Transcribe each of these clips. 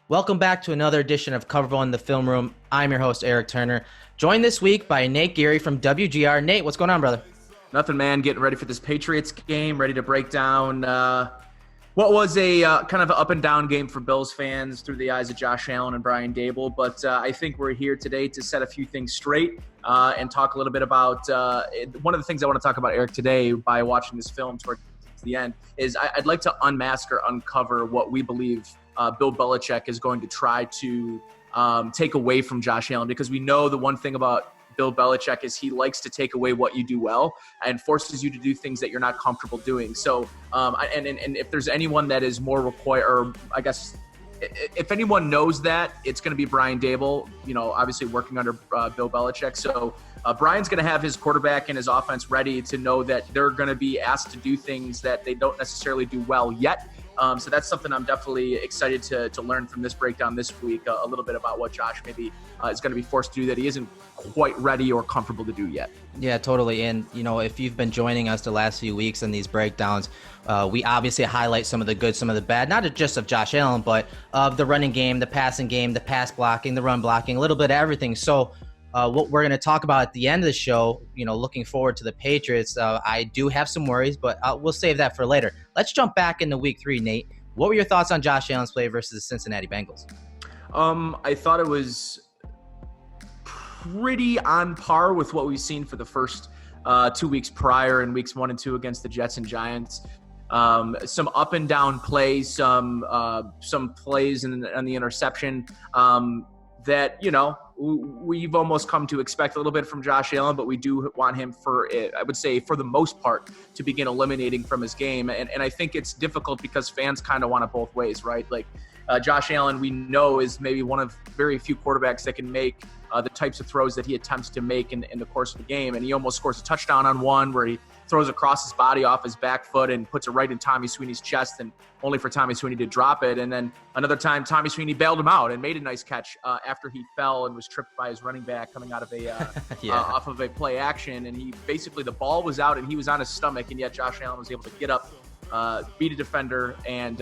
Welcome back to another edition of Coverville in the Film Room. I'm your host, Eric Turner, joined this week by Nate Geary from WGR. Nate, what's going on, brother? Nothing, man. Getting ready for this Patriots game, ready to break down what was a kind of an up and down game for Bills fans through the eyes of Josh Allen and Brian Daboll. But I think we're here today to set a few things straight and talk a little bit about one of the things I want to talk about, Eric, today by watching this film towards the end is I'd like to unmask or uncover what we believe Bill Belichick is going to try to take away from Josh Allen, because we know the one thing about Bill Belichick is he likes to take away what you do well and forces you to do things that you're not comfortable doing. So, and if there's anyone that is more required, or I guess if anyone knows that, it's going to be Brian Daboll, obviously working under Bill Belichick. So Brian's going to have his quarterback and his offense ready to know that they're going to be asked to do things that they don't necessarily do well yet. So that's something I'm definitely excited to learn from this breakdown this week, a little bit about what Josh maybe is going to be forced to do that he isn't quite ready or comfortable to do yet. Yeah, totally. And, if you've been joining us the last few weeks in these breakdowns, we obviously highlight some of the good, some of the bad, not just of Josh Allen, but of the running game, the passing game, the pass blocking, the run blocking, a little bit of everything. So what we're going to talk about at the end of the show, looking forward to the Patriots, I do have some worries, but we'll save that for later. Let's jump back into week 3, Nate. What were your thoughts on Josh Allen's play versus the Cincinnati Bengals? I thought it was pretty on par with what we've seen for the first 2 weeks prior in weeks 1 and 2 against the Jets and Giants. Some up and down plays, some plays on the interception that, we've almost come to expect a little bit from Josh Allen, but we do want him I would say for the most part, to begin eliminating from his game. And I think it's difficult because fans kind of want it both ways, right? Like Josh Allen, we know, is maybe one of very few quarterbacks that can make the types of throws that he attempts to make in the course of the game. And he almost scores a touchdown on one where he throws across his body off his back foot and puts it right in Tommy Sweeney's chest, and only for Tommy Sweeney to drop it. And then another time, Tommy Sweeney bailed him out and made a nice catch after he fell and was tripped by his running back coming out of off of a play action. And he basically, the ball was out and he was on his stomach, and yet Josh Allen was able to get up, beat a defender, and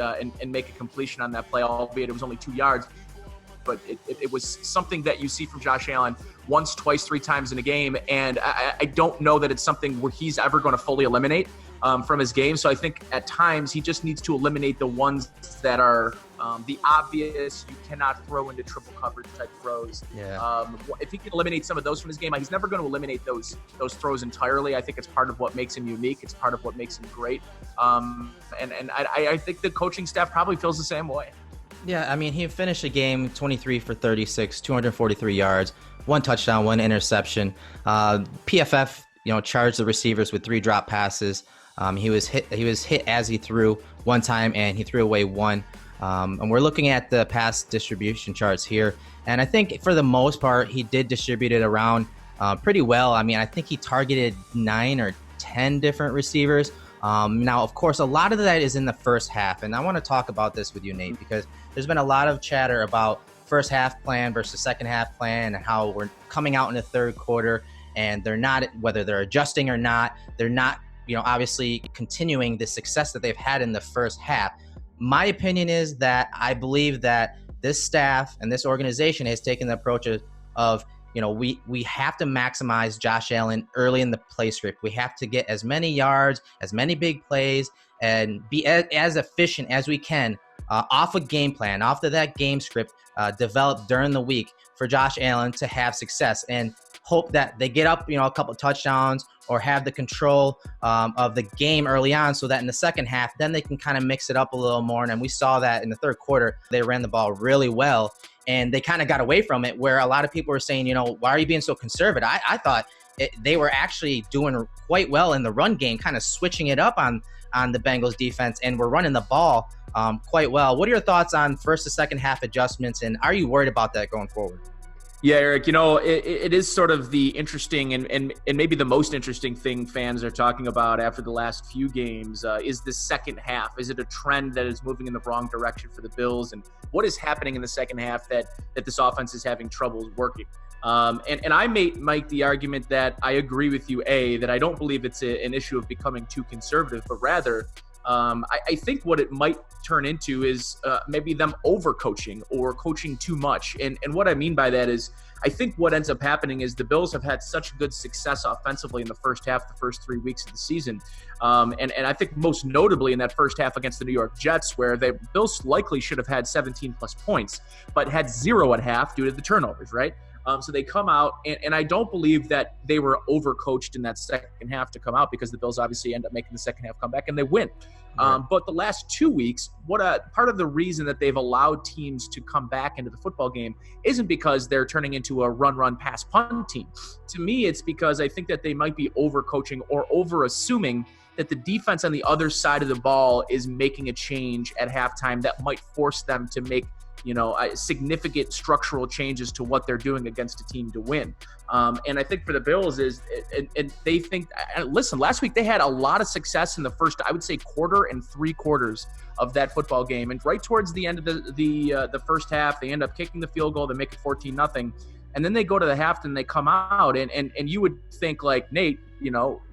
make a completion on that play, albeit it was only 2 yards. But it was something that you see from Josh Allen once, twice, 3 times in a game. And I don't know that it's something where he's ever going to fully eliminate from his game. So I think at times he just needs to eliminate the ones that are the obvious, you cannot throw into triple coverage type throws. Yeah. If he can eliminate some of those from his game, he's never going to eliminate those throws entirely. I think it's part of what makes him unique. It's part of what makes him great. And I think the coaching staff probably feels the same way. Yeah, I mean, he finished the game 23 for 36, 243 yards, 1 touchdown, 1 interception. PFF, charged the receivers with 3 drop passes. He was hit as he threw 1 time, and he threw away 1. And we're looking at the pass distribution charts here. And I think for the most part, he did distribute it around pretty well. I mean, I think he targeted 9 or 10 different receivers. Now, of course, a lot of that is in the first half, and I want to talk about this with you, Nate, because there's been a lot of chatter about first half plan versus second half plan and how we're coming out in the third quarter, and they're not, whether they're adjusting or not, they're not, obviously continuing the success that they've had in the first half. My opinion is that I believe that this staff and this organization has taken the approach of we have to maximize Josh Allen early in the play script. We have to get as many yards, as many big plays, and be as efficient as we can off a game plan, off of that game script developed during the week for Josh Allen to have success, and hope that they get up, a couple of touchdowns or have the control of the game early on, so that in the second half, then they can kind of mix it up a little more. And we saw that in the third quarter, they ran the ball really well, and they kind of got away from it, where a lot of people were saying, why are you being so conservative? I thought they were actually doing quite well in the run game, kind of switching it up on the Bengals defense, and we're running the ball quite well. What are your thoughts on first to second half adjustments, and are you worried about that going forward? Yeah, Eric, it is sort of the interesting and maybe the most interesting thing fans are talking about after the last few games is the second half. Is it a trend that is moving in the wrong direction for the Bills? And what is happening in the second half that this offense is having trouble working? And I make the argument that I agree with you, that I don't believe it's an issue of becoming too conservative, but rather I think what it might turn into is maybe them overcoaching or coaching too much. And what I mean by that is, I think what ends up happening is the Bills have had such good success offensively in the first half, the first 3 weeks of the season. And I think most notably in that first half against the New York Jets, where the Bills likely should have had 17 plus points, but had 0 at half due to the turnovers, right? So they come out, and I don't believe that they were overcoached in that second half to come out, because the Bills obviously end up making the second half come back and they win. Right. But the last 2 weeks, part of the reason that they've allowed teams to come back into the football game isn't because they're turning into a run, pass, punt team. To me, it's because I think that they might be overcoaching or over-assuming that the defense on the other side of the ball is making a change at halftime that might force them to make significant structural changes to what they're doing against a team to win. And I think for the Bills and they think, listen, last week they had a lot of success in the first, I would say, quarter and 3 quarters of that football game. And right towards the end of the first half, they end up kicking the field goal. They make it 14-0. And then they go to the half and they come out and you would think, like, Nate,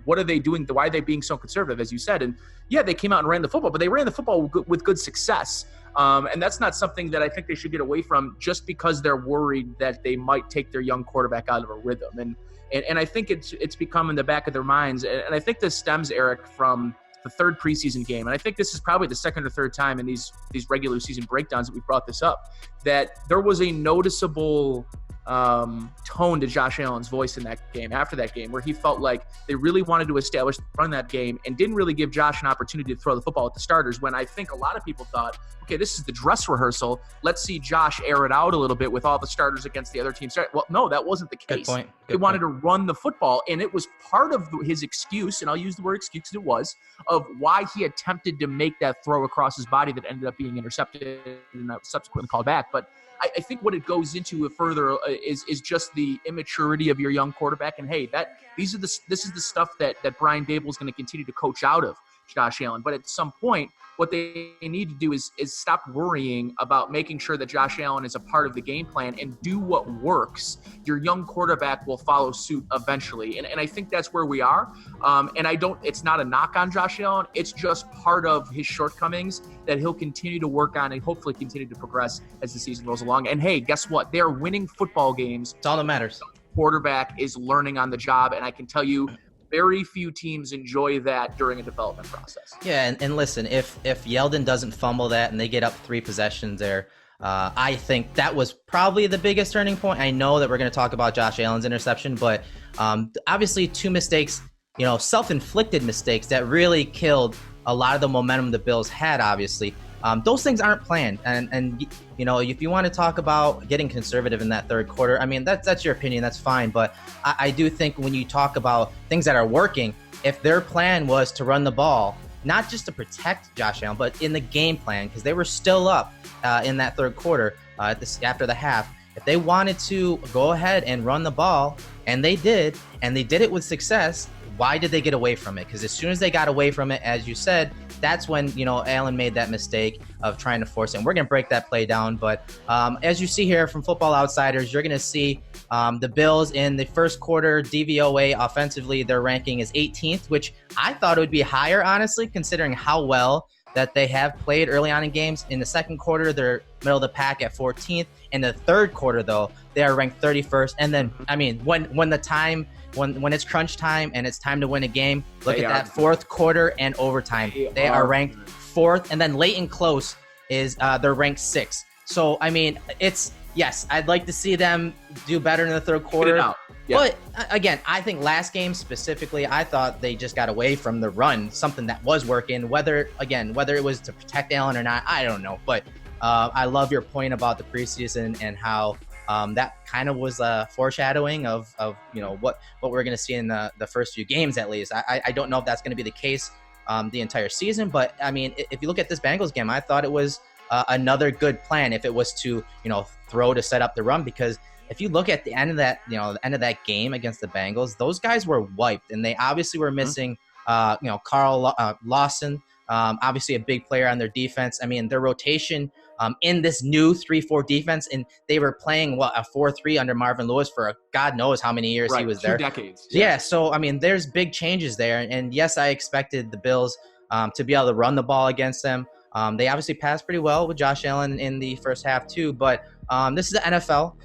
what are they doing? Why are they being so conservative, as you said? And yeah, they came out and ran the football, but they ran the football with good success. And that's not something that I think they should get away from just because they're worried that they might take their young quarterback out of a rhythm. And I think it's become in the back of their minds. And I think this stems, Erik, from the third preseason game. And I think this is probably the second or third time in these regular season breakdowns that we brought this up, that there was a noticeable tone to Josh Allen's voice in that game, after that game, where he felt like they really wanted to establish the run that game and didn't really give Josh an opportunity to throw the football at the starters, when I think a lot of people thought, okay, this is the dress rehearsal. Let's see Josh air it out a little bit with all the starters against the other team. Well, no, that wasn't the case. They wanted to run the football, and it was part of his excuse, and I'll use the word excuse because it was, of why he attempted to make that throw across his body that ended up being intercepted and subsequently called back. But I think what it goes into further is just the immaturity of your young quarterback. And hey, this is the stuff that Brian Dable is going to continue to coach out of Josh Allen. But at some point, what they need to do is stop worrying about making sure that Josh Allen is a part of the game plan and do what works. Your young quarterback will follow suit eventually. And I think that's where we are. And it's not a knock on Josh Allen. It's just part of his shortcomings that he'll continue to work on and hopefully continue to progress as the season rolls along. And hey, guess what? They're winning football games. It's all that matters. Quarterback is learning on the job. And I can tell you, very few teams enjoy that during a development process. Yeah, and listen, if Yeldon doesn't fumble that and they get up 3 possessions there, I think that was probably the biggest turning point. I know that we're going to talk about Josh Allen's interception, but obviously 2 mistakes, self-inflicted mistakes that really killed a lot of the momentum the Bills had, obviously. Those things aren't planned. And if you want to talk about getting conservative in that third quarter, I mean, that's your opinion. That's fine. But I do think when you talk about things that are working, if their plan was to run the ball, not just to protect Josh Allen, but in the game plan, because they were still up in that third quarter after the half. If they wanted to go ahead and run the ball, and they did it with success, why did they get away from it? Because as soon as they got away from it, as you said, that's when, Allen made that mistake of trying to force it. And we're going to break that play down. But as you see here from Football Outsiders, you're going to see the Bills in the first quarter DVOA offensively, their ranking is 18th, which I thought it would be higher, honestly, considering how well that they have played early on in games. In the second quarter, they're middle of the pack at 14th. In the third quarter, though, they are ranked 31st. And then, I mean, when it's crunch time and it's time to win a game, look at that fourth quarter and overtime. They are ranked 4th. And then late and close is they're ranked 6th. So, I mean, yes, I'd like to see them do better in the third quarter. Yeah. But again, I think last game specifically, I thought they just got away from the run, something that was working. Whether it was to protect Allen or not, I don't know. But I love your point about the preseason and how that kind of was a foreshadowing of what we're going to see in the first few games, at least. I don't know if that's going to be the case the entire season, but I mean, if you look at this Bengals game, I thought it was another good plan if it was to throw to set up the run, because if you look at the end of that game against the Bengals, those guys were wiped, and they obviously were missing Carl Lawson, obviously a big player on their defense. I mean, their rotation in this new 3-4 defense, and they were playing a 4-3 under Marvin Lewis for God knows how many years he was there. 2 decades. Yeah, so I mean, there's big changes there, and yes, I expected the Bills to be able to run the ball against them. They obviously passed pretty well with Josh Allen in the first half too, but this is the NFL.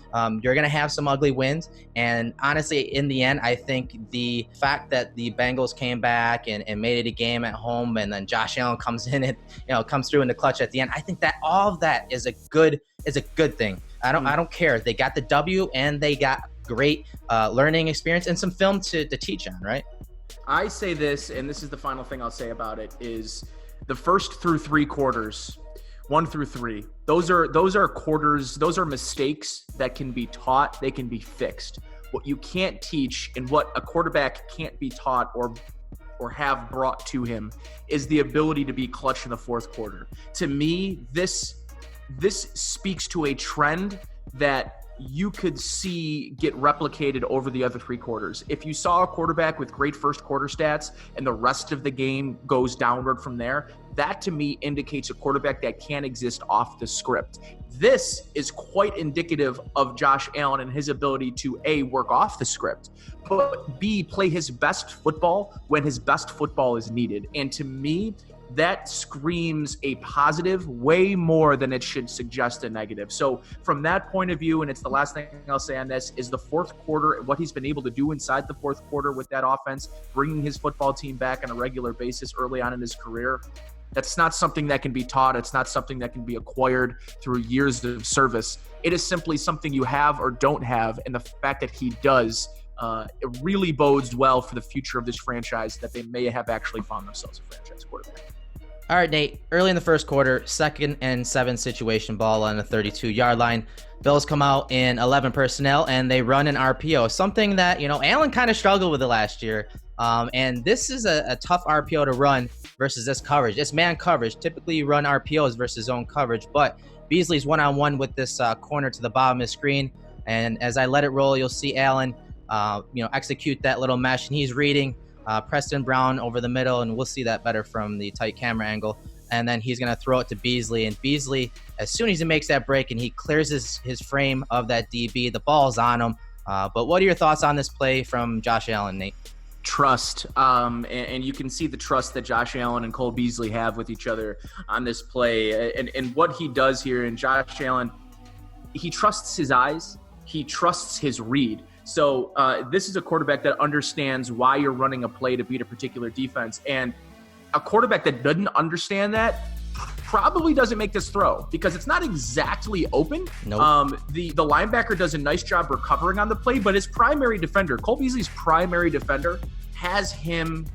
You're going to have some ugly wins. And honestly, in the end, I think the fact that the Bengals came back and made it a game at home, and then Josh Allen comes in and, comes through in the clutch at the end, I think that all of that is a good thing. I don't care. They got the W and they got great learning experience and some film to teach on, right? I say this, and this is the final thing I'll say about it, is the first through 3 quarters, 1 through 3, those are quarters, those are mistakes that can be taught, they can be fixed. What you can't teach and what a quarterback can't be taught or have brought to him is the ability to be clutch in the fourth quarter. To me, this speaks to a trend that you could see get replicated over the other 3 quarters. If you saw a quarterback with great first quarter stats and the rest of the game goes downward from there, that to me indicates a quarterback that can exist off the script. This is quite indicative of Josh Allen and his ability to A, work off the script, but B, play his best football when his best football is needed. And to me, that screams a positive way more than it should suggest a negative. So from that point of view, and it's the last thing I'll say on this, is the fourth quarter, what he's been able to do inside the fourth quarter with that offense, bringing his football team back on a regular basis early on in his career. That's not something that can be taught. It's not something that can be acquired through years of service. It is simply something you have or don't have. And the fact that he does, it really bodes well for the future of this franchise, that they may have actually found themselves a franchise quarterback. All right, Nate, early in the first quarter, 2nd and 7 situation, ball on the 32-yard line. Bills come out in 11 personnel, and they run an RPO, something that, Allen kind of struggled with it last year. And this is a tough RPO to run versus this coverage. It's man coverage. Typically, you run RPOs versus zone coverage, but Beasley's one-on-one with this corner to the bottom of the screen. And as I let it roll, you'll see Allen, execute that little mesh, and he's reading Preston Brown over the middle, and we'll see that better from the tight camera angle. And then he's going to throw it to Beasley, and Beasley, as soon as he makes that break and he clears his frame of that DB, the ball's on him. But what are your thoughts on this play from Josh Allen, Nate? Trust, and you can see the trust that Josh Allen and Cole Beasley have with each other on this play. And what he does here, and Josh Allen, he trusts his eyes, he trusts his read. So this is a quarterback that understands why you're running a play to beat a particular defense. And a quarterback that doesn't understand that probably doesn't make this throw because it's not exactly open. Nope. The linebacker does a nice job recovering on the play, but his primary defender, Cole Beasley's primary defender, has him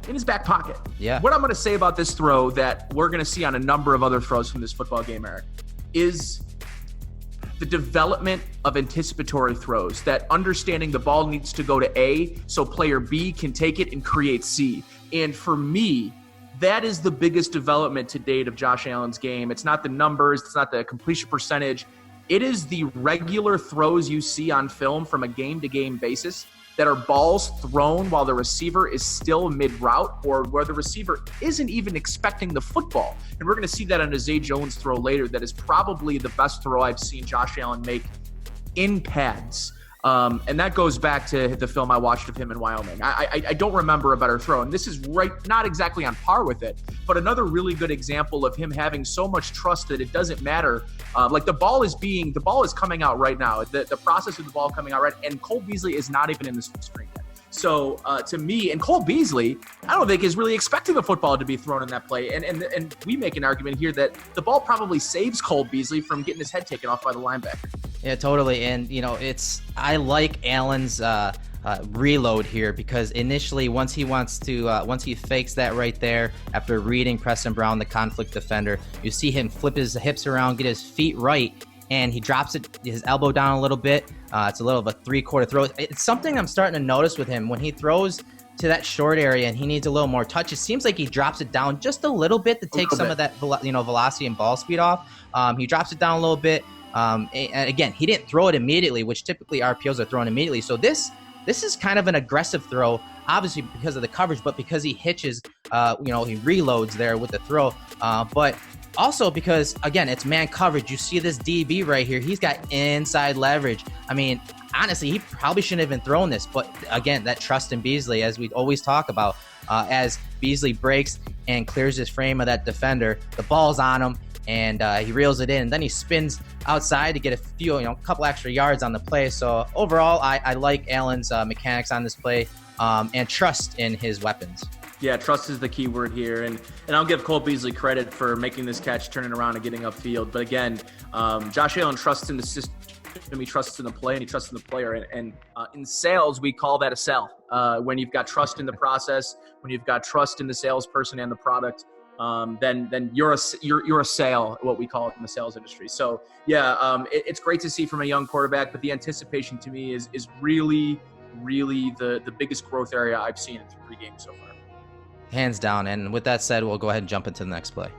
in his back pocket. Yeah. What I'm going to say about this throw that we're going to see on a number of other throws from this football game, Erik, is the development of anticipatory throws, that understanding the ball needs to go to A so player B can take it and create C. And for me, that is the biggest development to date of Josh Allen's game. It's not the numbers, it's not the completion percentage. It is the regular throws you see on film from a game-to-game basis that are balls thrown while the receiver is still mid-route or where the receiver isn't even expecting the football. And we're going to see that on a Zay Jones throw later. That is probably the best throw I've seen Josh Allen make in pads. And that goes back to the film I watched of him in Wyoming. I don't remember a better throw. And this is not exactly on par with it, but another really good example of him having so much trust that it doesn't matter. Like the ball is coming out right now. The process of the ball coming out right, and Cole Beasley is not even in the screen yet. So to me, and Cole Beasley, I don't think is really expecting the football to be thrown in that play. And we make an argument here that the ball probably saves Cole Beasley from getting his head taken off by the linebacker. Yeah, totally. And, I like Allen's reload here because initially once he fakes that right there after reading Preston Brown, the conflict defender, you see him flip his hips around, get his feet right, and he drops his elbow down a little bit. It's a little of a 3/4 throw. It's something I'm starting to notice with him when he throws to that short area and he needs a little more touch. It seems like he drops it down just a little bit to take some of that velocity and ball speed off. He drops it down a little bit. And again, he didn't throw it immediately, which typically RPOs are thrown immediately. So this is kind of an aggressive throw, obviously because of the coverage, but because he hitches, he reloads there with the throw. But also because, again, it's man coverage. You see this DB right here. He's got inside leverage. I mean, honestly, he probably shouldn't have been throwing this. But, again, that trust in Beasley, as we always talk about, as Beasley breaks, and clears his frame of that defender. The ball's on him, and he reels it in. And then he spins outside to get a couple extra yards on the play. So overall, I like Allen's mechanics on this play and trust in his weapons. Yeah, trust is the key word here. And I'll give Cole Beasley credit for making this catch, turning around and getting upfield. But again, Josh Allen trusts in the system. He trusts in the play, and he trusts in the player. And in sales, we call that a sell. When you've got trust in the process, when you've got trust in the salesperson and the product, then you're a sale, what we call it in the sales industry. So yeah, it's great to see from a young quarterback, but the anticipation to me is really, really the biggest growth area I've seen in 3 games so far. Hands down. And with that said, we'll go ahead and jump into the next play.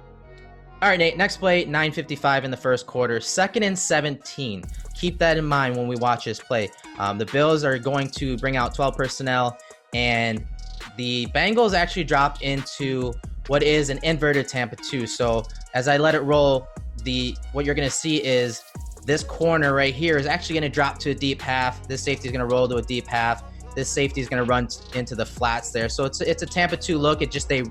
All right, Nate, next play, 9:55 in the first quarter, 2nd and 17. Keep that in mind when we watch this play. The Bills are going to bring out 12 personnel, and the Bengals actually drop into what is an inverted Tampa 2. So as I let it roll, what you're going to see is this corner right here is actually going to drop to a deep half. This safety is going to roll to a deep half. This safety is going to run into the flats there. So it's a Tampa 2 look. It just they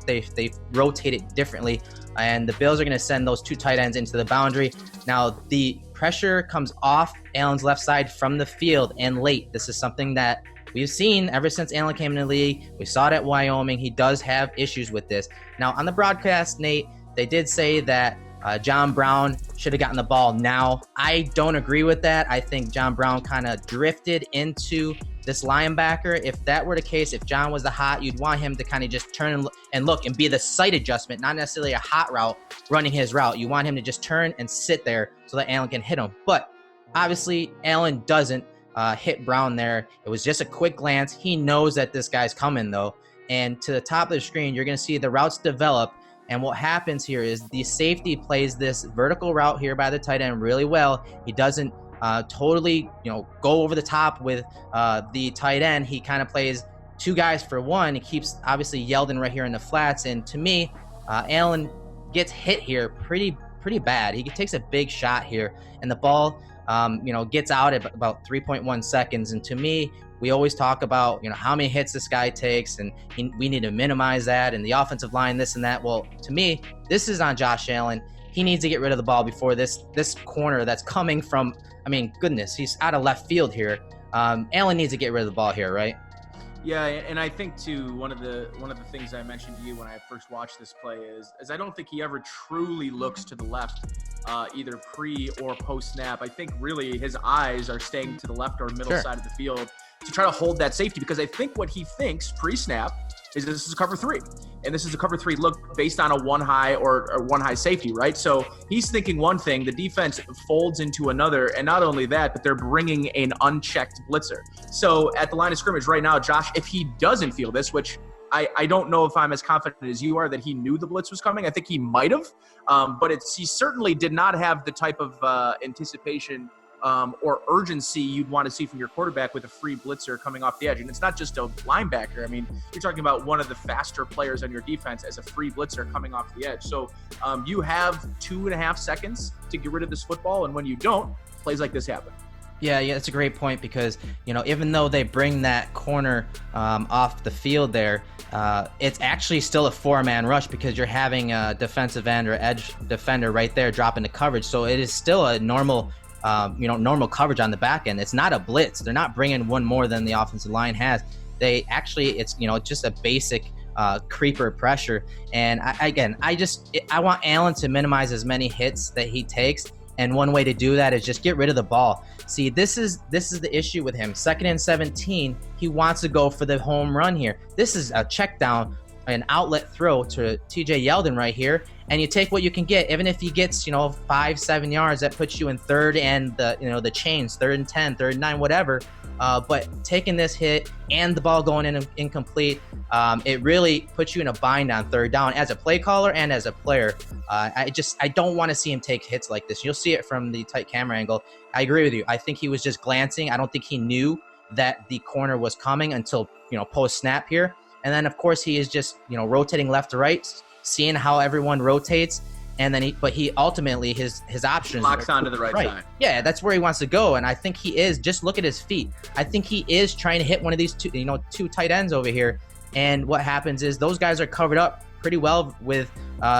rotate it differently. And the Bills are going to send those 2 tight ends into the boundary. Now, the pressure comes off Allen's left side from the field and late. This is something that we've seen ever since Allen came in the league. We saw it at Wyoming. He does have issues with this. Now, on the broadcast, Nate, they did say that John Brown should have gotten the ball now. I don't agree with that. I think John Brown kind of drifted into this linebacker. If that were the case, if John was the hot, you'd want him to kind of just turn and look and be the sight adjustment, not necessarily a hot route running his route. You want him to just turn and sit there so that Allen can hit him. But obviously, Allen doesn't hit Brown there. It was just a quick glance. He knows that this guy's coming, though. And to the top of the screen, you're going to see the routes develop. And what happens here is the safety plays this vertical route here by the tight end really well. He doesn't totally, go over the top with the tight end. He kind of plays 2 guys for 1. He keeps obviously Yeldon right here in the flats. And to me, Allen gets hit here pretty bad. He takes a big shot here, and the ball, gets out at about 3.1 seconds. And to me, we always talk about, how many hits this guy takes, and we need to minimize that, and the offensive line, this and that. Well, to me, this is on Josh Allen. He needs to get rid of the ball before this corner that's coming from, goodness, he's out of left field here. Allen needs to get rid of the ball here, right? Yeah, and I think too, one of the things I mentioned to you when I first watched this play is I don't think he ever truly looks to the left, either pre or post snap. I think really his eyes are staying to the left or middle side of the field to try to hold that safety, because I think what he thinks pre-snap is this is a cover 3, and this is a cover 3 look based on a 1 high or 1 high safety, right? So he's thinking one thing, the defense folds into another, and not only that, but they're bringing an unchecked blitzer. So at the line of scrimmage right now, Josh, if he doesn't feel this, which I don't know if I'm as confident as you are that he knew the blitz was coming. I think he might have, but he certainly did not have the type of anticipation or urgency you'd want to see from your quarterback with a free blitzer coming off the edge. And it's not just a linebacker. You're talking about one of the faster players on your defense as a free blitzer coming off the edge. So you have 2.5 seconds to get rid of this football, and when you don't, plays like this happen. Yeah, that's a great point, because, even though they bring that corner off the field there, it's actually still a 4-man rush, because you're having a defensive end or edge defender right there dropping the coverage. So it is still a normal coverage on the back end. It's not a blitz. They're not bringing one more than the offensive line has. It's just a basic creeper pressure. And I want Allen to minimize as many hits that he takes. And one way to do that is just get rid of the ball. See, this is the issue with him. 2nd and 17, he wants to go for the home run here. This is a check down, an outlet throw to TJ Yeldon right here, and you take what you can get. Even if he gets 5-7 yards, that puts you in 3rd and the chains, 3rd and 10, 3rd and 9, whatever. But taking this hit and the ball going in incomplete, it really puts you in a bind on 3rd down as a play caller and as a player. I don't want to see him take hits like this. You'll see it from the tight camera angle. I agree with you. I think he was just glancing. I don't think he knew that the corner was coming until post snap here. And then of course he is just rotating left to right, seeing how everyone rotates. And then he ultimately his options locks onto the right side. Yeah, that's where he wants to go. And I think he is. Just look at his feet. I think he is trying to hit one of these two tight ends over here. And what happens is those guys are covered up pretty well with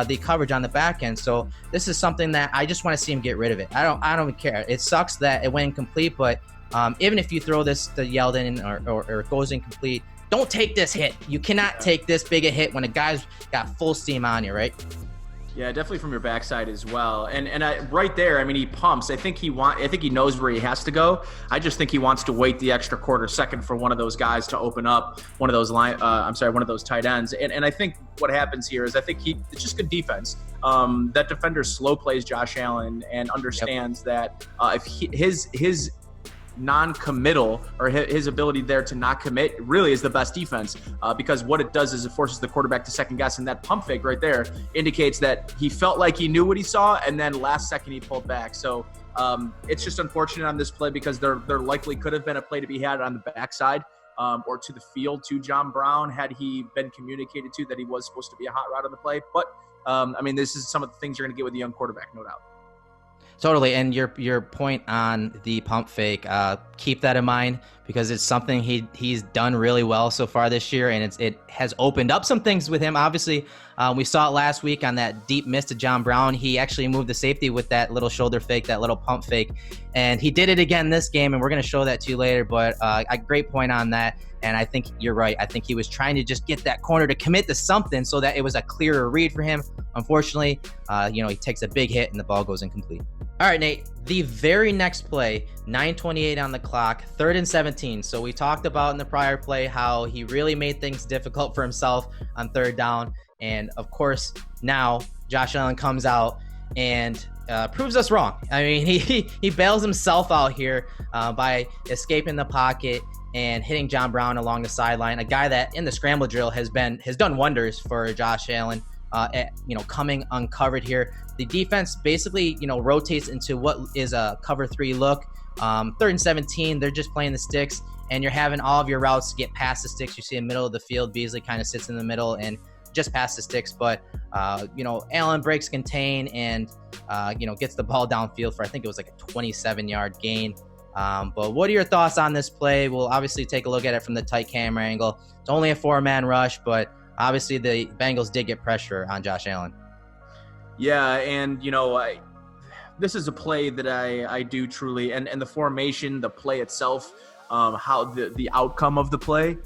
the coverage on the back end. So this is something that I just want to see him get rid of it. I don't care. It sucks that it went incomplete, but even if you throw this to Yeldon or it goes incomplete, don't take this hit. You cannot take this big a hit when a guy's got full steam on you, right? Yeah, definitely from your backside as well. And right there, I mean, he pumps. I think he knows where he has to go. I just think he wants to wait the extra quarter second for one of those guys to open up one of those one of those tight ends. And I think what happens here is it's just good defense. That defender slow plays Josh Allen and understands that if his non-committal or his ability there to not commit really is the best defense, because what it does is it forces the quarterback to second guess, and that pump fake right there indicates that he felt like he knew what he saw and then last second he pulled back. So it's just unfortunate on this play because there likely could have been a play to be had on the backside or to the field to John Brown had he been communicated to that he was supposed to be a hot route on the play. But I mean, this is some of the things you're going to get with a young quarterback, no doubt. Totally, and your point on the pump fake, keep that in mind because it's something he's done really well so far this year, and it has opened up some things with him. Obviously, we saw it last week on that deep miss to John Brown. He actually moved the safety with that little shoulder fake, that little pump fake, and he did it again this game, and we're going to show that to you later. But a great point on that, and I think you're right. I think he was trying to just get that corner to commit to something so that it was a clearer read for him. Unfortunately, he takes a big hit and the ball goes incomplete. All right, Nate, the very next play, 9:28 on the clock, 3rd and 17. So we talked about in the prior play how he really made things difficult for himself on 3rd down. And of course, now Josh Allen comes out and proves us wrong. I mean, he bails himself out here by escaping the pocket and hitting John Brown along the sideline, a guy that in the scramble drill has done wonders for Josh Allen. Coming uncovered here. The defense basically, rotates into what is a cover 3 look. 3rd and 17, they're just playing the sticks, and you're having all of your routes get past the sticks. You see in the middle of the field, Beasley kind of sits in the middle and just past the sticks. But, Allen breaks contain and, gets the ball downfield for, I think it was like a 27-yard gain. But what are your thoughts on this play? We'll obviously take a look at it from the tight camera angle. It's only a 4-man rush, but obviously the Bengals did get pressure on Josh Allen. Yeah, and this is a play that I do truly, and the formation, the play itself, how the outcome of the play,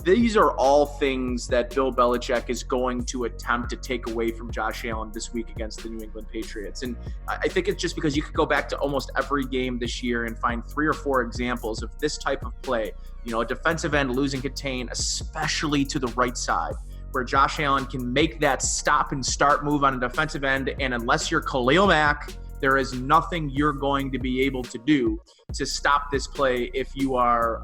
these are all things that Bill Belichick is going to attempt to take away from Josh Allen this week against the New England Patriots. And I think it's just because you could go back to almost every game this year and find 3 or 4 examples of this type of play. A defensive end losing contain, especially to the right side, where Josh Allen can make that stop and start move on a defensive end. And unless you're Khalil Mack, there is nothing you're going to be able to do to stop this play if you are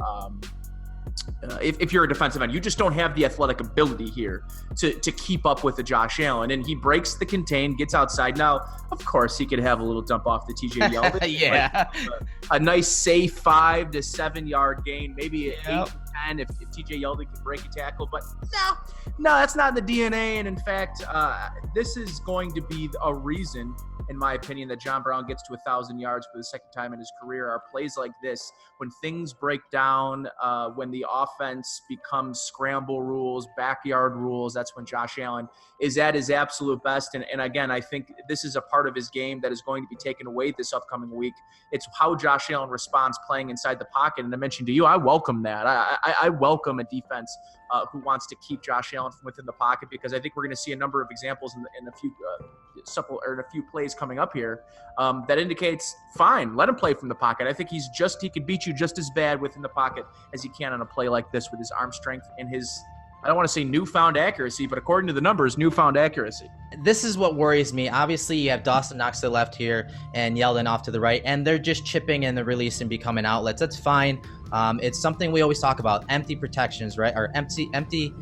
if you're a defensive end. You just don't have the athletic ability here to keep up with the Josh Allen. And he breaks the contain, gets outside. Now, of course, he could have a little dump off the TJ Yeldon. Yeah. A nice safe 5 to 7 yard gain, maybe 8 to 10 if TJ Yeldon can break a tackle. But no, that's not in the DNA. And in fact, this is going to be a reason, in my opinion, that John Brown gets to 1,000 yards for the second time in his career. Are plays like this, when things break down, when the offense becomes scramble rules, backyard rules, that's when Josh Allen is at his absolute best. And again, I think this is a part of his game that is going to be taken away this upcoming week. It's how Josh Allen responds playing inside the pocket. And I mentioned to you, I welcome that. I welcome a defense who wants to keep Josh Allen from within the pocket, because I think we're going to see a number of examples in a few few plays coming up here that indicates, fine, let him play from the pocket. I think he could beat you just as bad within the pocket as he can on a play like this with his arm strength and his, I don't want to say newfound accuracy, but according to the numbers, newfound accuracy. This is what worries me. Obviously, you have Dawson Knox to the left here and Yeldon off to the right, and they're just chipping and the release and becoming outlets. That's fine. It's something we always talk about, empty protections, right? Or empty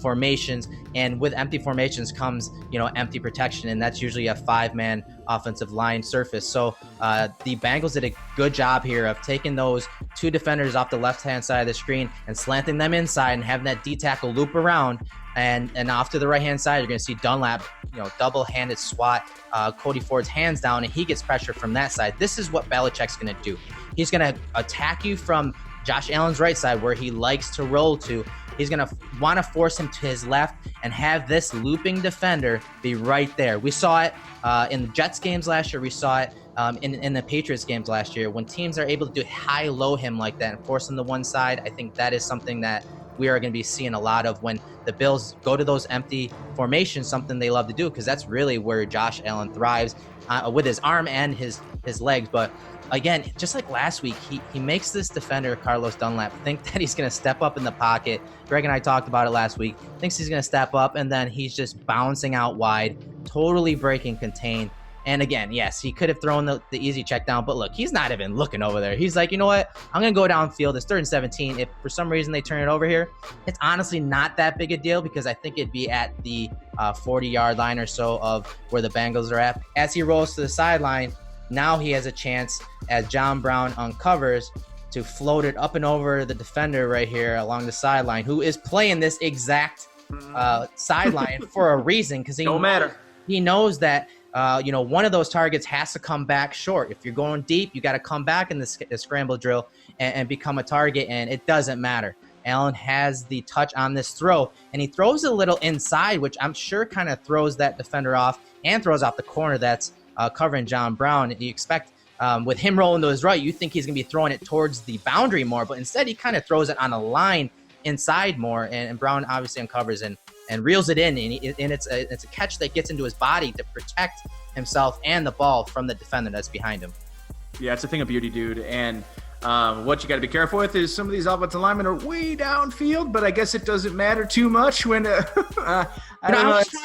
formations. And with empty formations comes, empty protection. And that's usually a 5-man offensive line surface. So the Bengals did a good job here of taking those 2 defenders off the left-hand side of the screen and slanting them inside and having that D tackle loop around. And off to the right-hand side, you're going to see Dunlap, double-handed swat Cody Ford's hands down, and he gets pressure from that side. This is what Belichick's going to do. He's going to attack you from Josh Allen's right side, where he likes to roll to. He's going to want to force him to his left and have this looping defender be right there. We saw it in the Jets games last year. We saw it in the Patriots games last year. When teams are able to do high-low him like that and force him to one side, I think that is something that we are going to be seeing a lot of when the Bills go to those empty formations, something they love to do, because that's really where Josh Allen thrives with his arm and his legs. But again, just like last week, he makes this defender, Carlos Dunlap, think that he's going to step up in the pocket. Greg and I talked about it last week. Thinks he's going to step up, and then he's just bouncing out wide, totally breaking contain. And again, yes, he could have thrown the easy check down, but look, he's not even looking over there. He's like, you know what? I'm going to go downfield. It's 3rd and 17. If for some reason they turn it over here, it's honestly not that big a deal, because I think it'd be at the 40-yard line or so of where the Bengals are at. As he rolls to the sideline, now he has a chance, as John Brown uncovers, to float it up and over the defender right here along the sideline, who is playing this exact sideline for a reason, because he knows that one of those targets has to come back short. If you're going deep, you got to come back in the scramble drill and become a target, and it doesn't matter. Allen has the touch on this throw, and he throws a little inside, which I'm sure kind of throws that defender off and throws off the corner that's covering John Brown. You expect with him rolling to his right, you think he's going to be throwing it towards the boundary more, but instead he kind of throws it on a line inside more, and Brown obviously uncovers and reels it in, and it's a catch that gets into his body to protect himself and the ball from the defender that's behind him. Yeah, it's a thing of beauty, dude. And what you got to be careful with is some of these offensive linemen are way downfield, but I guess it doesn't matter too much when I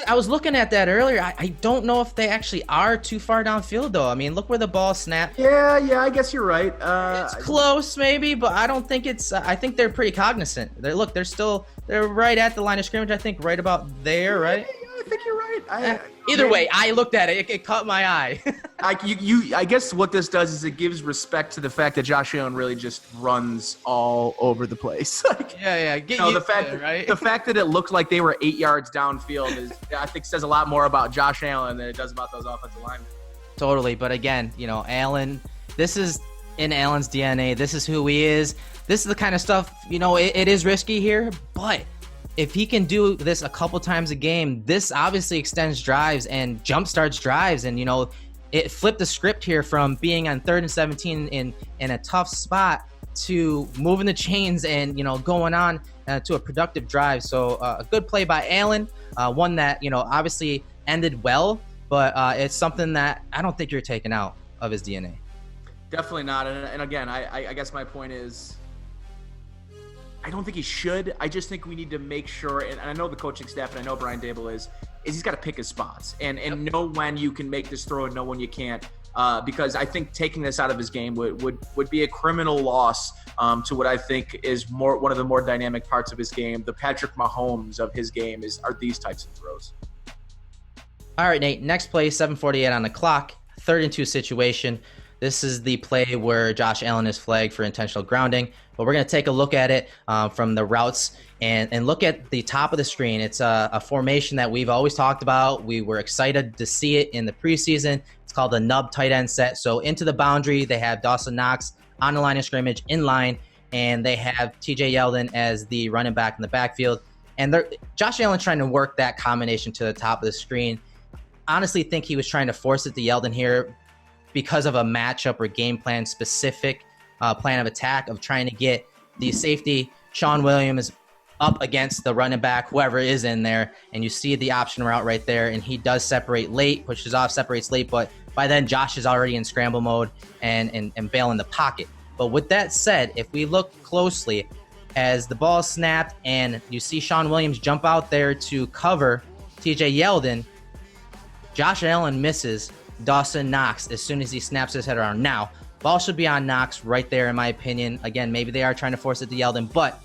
was looking at that earlier. I don't know if they actually are too far downfield, though. I mean, look where the ball snapped. Yeah, I guess you're right. It's close, maybe, but I don't think it's. I think they're pretty cognizant. They're right at the line of scrimmage. I think right about there, right? I think you're right. Either way, I looked at it. It caught my eye. I guess what this does is it gives respect to the fact that Josh Allen really just runs all over the place. The fact that it looked like they were 8 yards downfield I think says a lot more about Josh Allen than it does about those offensive linemen. Totally, but again, Allen. This is in Allen's DNA. This is who he is. This is the kind of stuff. It is risky here, but if he can do this a couple times a game, this obviously extends drives and jumpstarts drives. And, it flipped the script here from being on 3rd and 17 in a tough spot to moving the chains and, going on to a productive drive. So a good play by Allen, one that, obviously ended well, but it's something that I don't think you're taking out of his DNA. Definitely not. And again, I guess my point is, I don't think he should. I just think we need to make sure, and I know the coaching staff, and I know Brian Dable is he's got to pick his spots and know when you can make this throw and know when you can't. Because I think taking this out of his game would be a criminal loss to what I think is one of the more dynamic parts of his game. The Patrick Mahomes of his game are these types of throws. All right, Nate. Next play, 7:48 on the clock, 3rd and 2 situation. This is the play where Josh Allen is flagged for intentional grounding, but we're going to take a look at it from the routes and look at the top of the screen. It's a formation that we've always talked about. We were excited to see it in the preseason. It's called the Uptight End Set. So into the boundary, they have Dawson Knox on the line of scrimmage in line, and they have TJ Yeldon as the running back in the backfield. And Josh Allen trying to work that combination to the top of the screen. Honestly, think he was trying to force it to Yeldon here because of a matchup or game plan specific plan of attack of trying to get the safety, Sean Williams, up against the running back, whoever is in there, and you see the option route right there, and he does separate late, pushes off, separates late, but by then Josh is already in scramble mode and bail in the pocket. But with that said, if we look closely, as the ball snapped and you see Sean Williams jump out there to cover TJ Yeldon, Josh Allen misses Dawson Knox as soon as he snaps his head around. Now, ball should be on Knox right there, in my opinion. Again, maybe they are trying to force it to Yeldon, but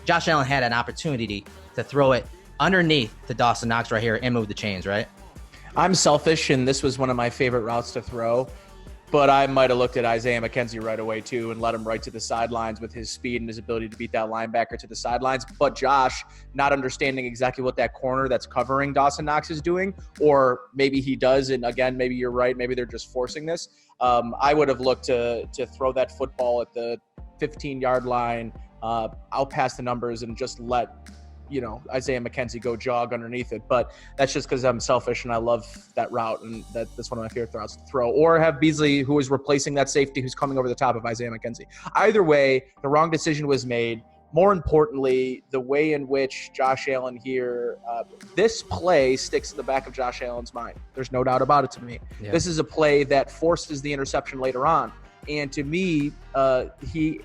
Josh Allen had an opportunity to throw it underneath to Dawson Knox right here and move the chains, right? I'm selfish, and this was one of my favorite routes to throw. But I might have looked at Isaiah McKenzie right away too and let him right to the sidelines with his speed and his ability to beat that linebacker to the sidelines. But Josh, not understanding exactly what that corner that's covering Dawson Knox is doing, or maybe he does, and again, maybe you're right, maybe they're just forcing this. I would have looked to throw that football at the 15-yard line, out past the numbers, and just let Isaiah McKenzie go jog underneath it. But that's just because I'm selfish and I love that route, and that's one of my favorite routes to throw. Or have Beasley, who is replacing that safety who's coming over the top of Isaiah McKenzie. Either way, the wrong decision was made. More importantly, the way in which Josh Allen here, this play sticks in the back of Josh Allen's mind. There's no doubt about it to me. Yeah. This is a play that forces the interception later on. And to me, he,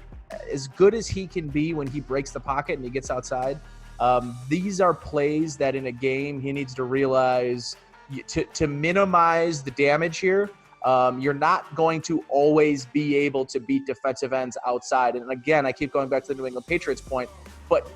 as good as he can be when he breaks the pocket and he gets outside, these are plays that in a game he needs to realize to minimize the damage here. You're not going to always be able to beat defensive ends outside. And again, I keep going back to the New England Patriots point, but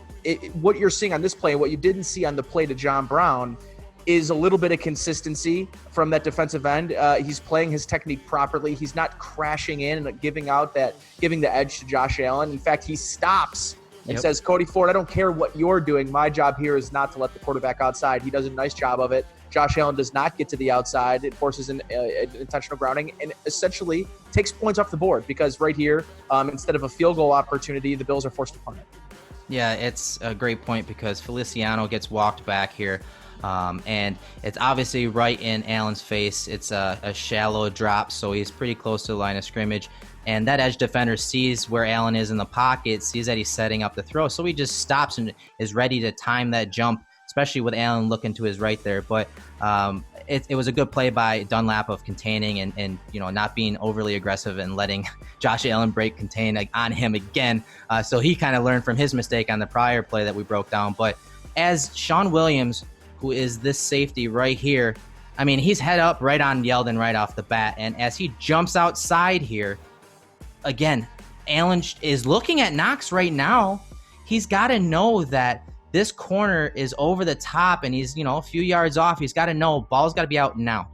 what you're seeing on this play, what you didn't see on the play to John Brown, is a little bit of consistency from that defensive end. He's playing his technique properly. He's not crashing in and giving the edge to Josh Allen. In fact, he stops and says, Cody Ford, I don't care what you're doing. My job here is not to let the quarterback outside. He does a nice job of it. Josh Allen does not get to the outside. It forces an intentional grounding and essentially takes points off the board, because right here, instead of a field goal opportunity, the Bills are forced to punt it. Yeah, it's a great point because Feliciano gets walked back here. And it's obviously right in Allen's face. It's a shallow drop, so he's pretty close to the line of scrimmage. And that edge defender sees where Allen is in the pocket, sees that he's setting up the throw, so he just stops and is ready to time that jump, especially with Allen looking to his right there. But it was a good play by Dunlap of containing and not being overly aggressive and letting Josh Allen break contain on him again. So he kind of learned from his mistake on the prior play that we broke down. But as Sean Williams, who is this safety right here, I mean, he's head up right on Yeldon right off the bat. And as he jumps outside here, again, Allen is looking at Knox right now. He's got to know that this corner is over the top and he's, a few yards off. He's got to know ball's got to be out now.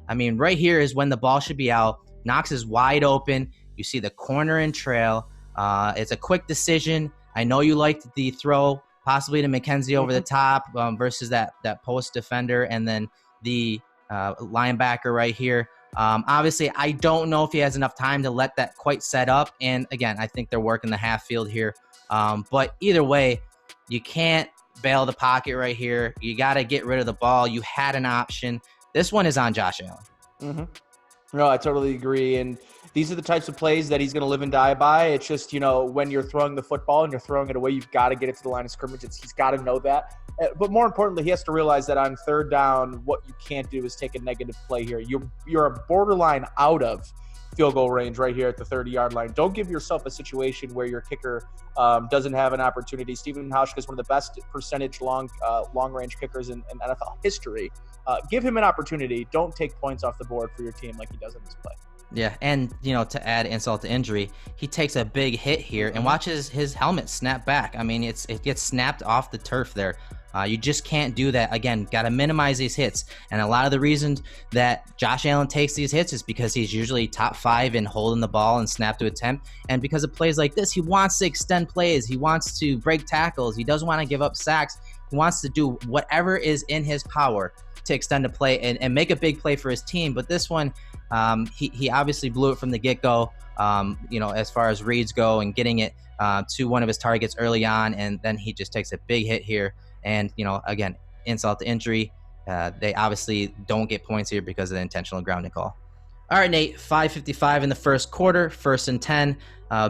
I mean, right here is when the ball should be out. Knox is wide open. You see the corner and trail. It's a quick decision. I know you liked the throw, possibly to McKenzie over the top versus that post defender and then the linebacker right here. Obviously, I don't know if he has enough time to let that quite set up. And again, I think they're working the half field here. But either way, you can't bail the pocket right here. You got to get rid of the ball. You had an option. This one is on Josh Allen. Mm-hmm. No, I totally agree. And these are the types of plays that he's going to live and die by. It's just, when you're throwing the football and you're throwing it away, you've got to get it to the line of scrimmage. He's got to know that. But more importantly, he has to realize that on third down, what you can't do is take a negative play here. You're a borderline out of field goal range right here at the 30-yard line. Don't give yourself a situation where your kicker doesn't have an opportunity. Stephen Hauschka is one of the best percentage long-range kickers in NFL history. Give him an opportunity. Don't take points off the board for your team like he does in this play. Yeah, and, to add insult to injury, he takes a big hit here and watches his helmet snap back. I mean, it gets snapped off the turf there. You just can't do that. Again, got to minimize these hits. And a lot of the reasons that Josh Allen takes these hits is because he's usually top 5 in holding the ball and snap to attempt. And because of plays like this, he wants to extend plays. He wants to break tackles. He doesn't want to give up sacks. He wants to do whatever is in his power to extend a play and make a big play for his team. But this one, he obviously blew it from the get-go, as far as reads go and getting it to one of his targets early on. And then he just takes a big hit here. And, again, insult to injury. They obviously don't get points here because of the intentional grounding call. All right, Nate, 5:55 in the first quarter, 1st and 10.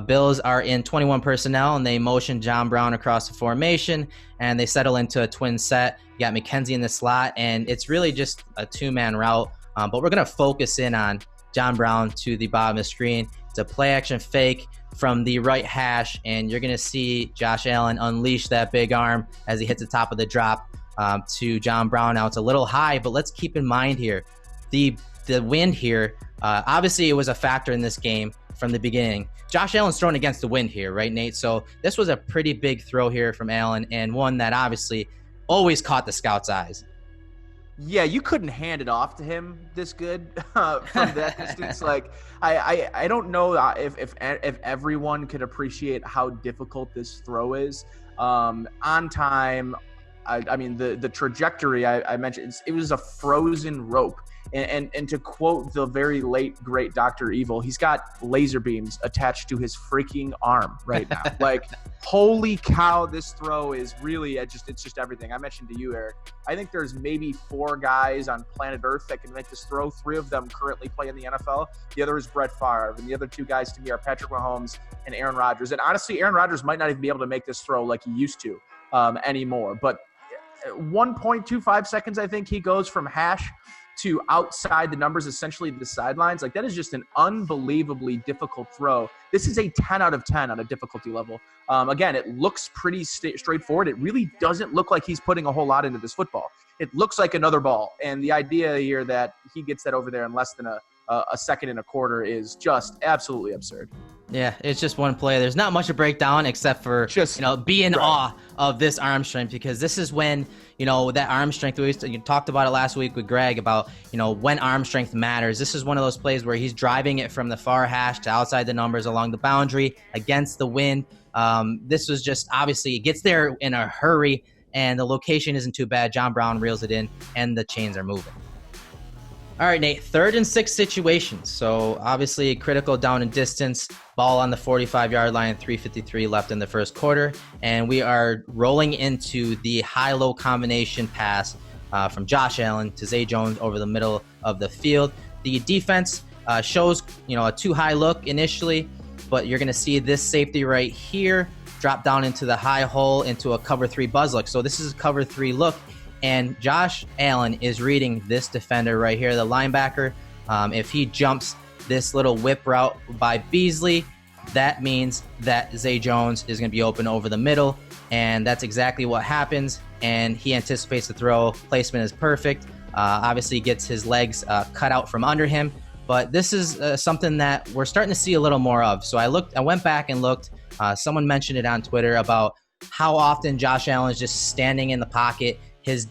Bills are in 21 personnel, and they motion John Brown across the formation, and they settle into a twin set. You got McKenzie in the slot, and it's really just a two-man route. But we're going to focus in on John Brown to the bottom of the screen. It's a play-action fake from the right hash, and you're going to see Josh Allen unleash that big arm as he hits the top of the drop to John Brown. Now, it's a little high, but let's keep in mind here, the wind here, obviously it was a factor in this game from the beginning. Josh Allen's thrown against the wind here, right, Nate? So this was a pretty big throw here from Allen, and one that obviously always caught the scouts' eyes. Yeah, you couldn't hand it off to him this good from that distance. Like, I don't know if everyone could appreciate how difficult this throw is. On time, I mean, the trajectory I mentioned, it was a frozen rope. And to quote the very late, great Dr. Evil, he's got laser beams attached to his freaking arm right now. Like, holy cow, this throw is really, it's just everything. I mentioned to you, Erik, I think there's maybe 4 guys on planet Earth that can make this throw. 3 of them currently play in the NFL. The other is Brett Favre. And the other 2 guys to me are Patrick Mahomes and Aaron Rodgers. And honestly, Aaron Rodgers might not even be able to make this throw like he used to anymore. But 1.25 seconds, I think he goes from hash to outside the numbers, essentially the sidelines. Like, that is just an unbelievably difficult throw. This is a 10 out of 10 on a difficulty level. Again, it looks pretty straightforward. It really doesn't look like he's putting a whole lot into this football. It looks like another ball. And the idea here that he gets that over there in less than a second and a quarter is just absolutely absurd. Yeah, it's just one play. There's not much to break down except for just be in awe of this arm strength, because this is when that arm strength. You talked about it last week with Greg about when arm strength matters. This is one of those plays where he's driving it from the far hash to outside the numbers along the boundary against the wind. This was just obviously it gets there in a hurry, and the location isn't too bad. John Brown reels it in, and the chains are moving. All right, Nate, 3rd and 6 situations. So obviously a critical down and distance, ball on the 45-yard line, 3:53 left in the first quarter. And we are rolling into the high-low combination pass from Josh Allen to Zay Jones over the middle of the field. The defense shows, a too high look initially, but you're going to see this safety right here drop down into the high hole into a cover 3 buzz look. So this is a cover 3 look. And Josh Allen is reading this defender right here, the linebacker. If he jumps this little whip route by Beasley, that means that Zay Jones is going to be open over the middle. And that's exactly what happens. And he anticipates the throw. Placement is perfect. Obviously gets his legs cut out from under him. But this is something that we're starting to see a little more of. So I went back and looked. Someone mentioned it on Twitter about how often Josh Allen is just standing in the pocket. His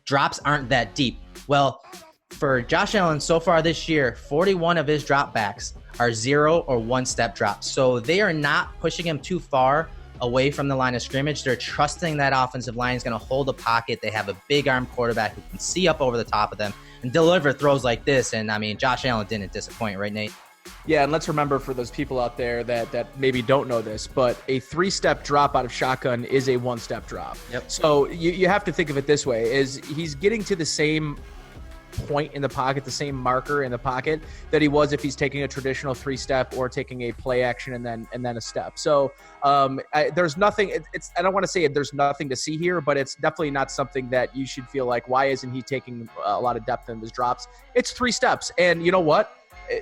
drops aren't that deep. Well, for Josh Allen so far this year, 41 of his dropbacks are 0 or 1-step drops. So they are not pushing him too far away from the line of scrimmage. They're trusting that offensive line is going to hold the pocket. They have a big arm quarterback who can see up over the top of them and deliver throws like this. And I mean, Josh Allen didn't disappoint, right, Nate? Yeah, and let's remember for those people out there that maybe don't know this, but a 3-step drop out of shotgun is a 1-step drop. Yep. So you have to think of it this way, is he's getting to the same point in the pocket, the same marker in the pocket that he was if he's taking a traditional 3-step or taking a play action and then a step. So there's nothing, I don't want to say there's nothing to see here, but it's definitely not something that you should feel like, why isn't he taking a lot of depth in his drops? It's 3 steps. And you know what?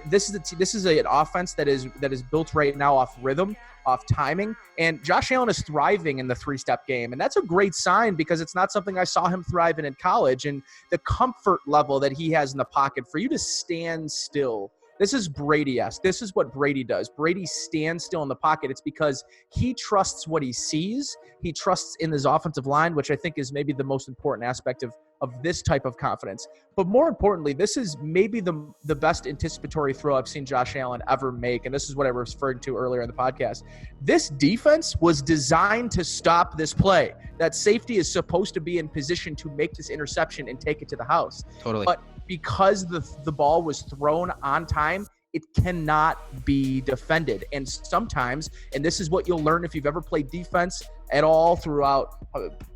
This is an offense that is built right now off rhythm, off timing, and Josh Allen is thriving in the 3-step game, and that's a great sign because it's not something I saw him thrive in college. And the comfort level that he has in the pocket for you to stand still. This is Brady-esque. This is what Brady does. Brady stands still in the pocket. It's because he trusts what he sees. He trusts in his offensive line, which I think is maybe the most important aspect of this type of confidence. But more importantly, this is maybe the best anticipatory throw I've seen Josh Allen ever make, and this is what I was referring to earlier in the podcast. This defense was designed to stop this play. That safety is supposed to be in position to make this interception and take it to the house. Totally. But because the ball was thrown on time, it cannot be defended. And sometimes, and this is what you'll learn if you've ever played defense at all throughout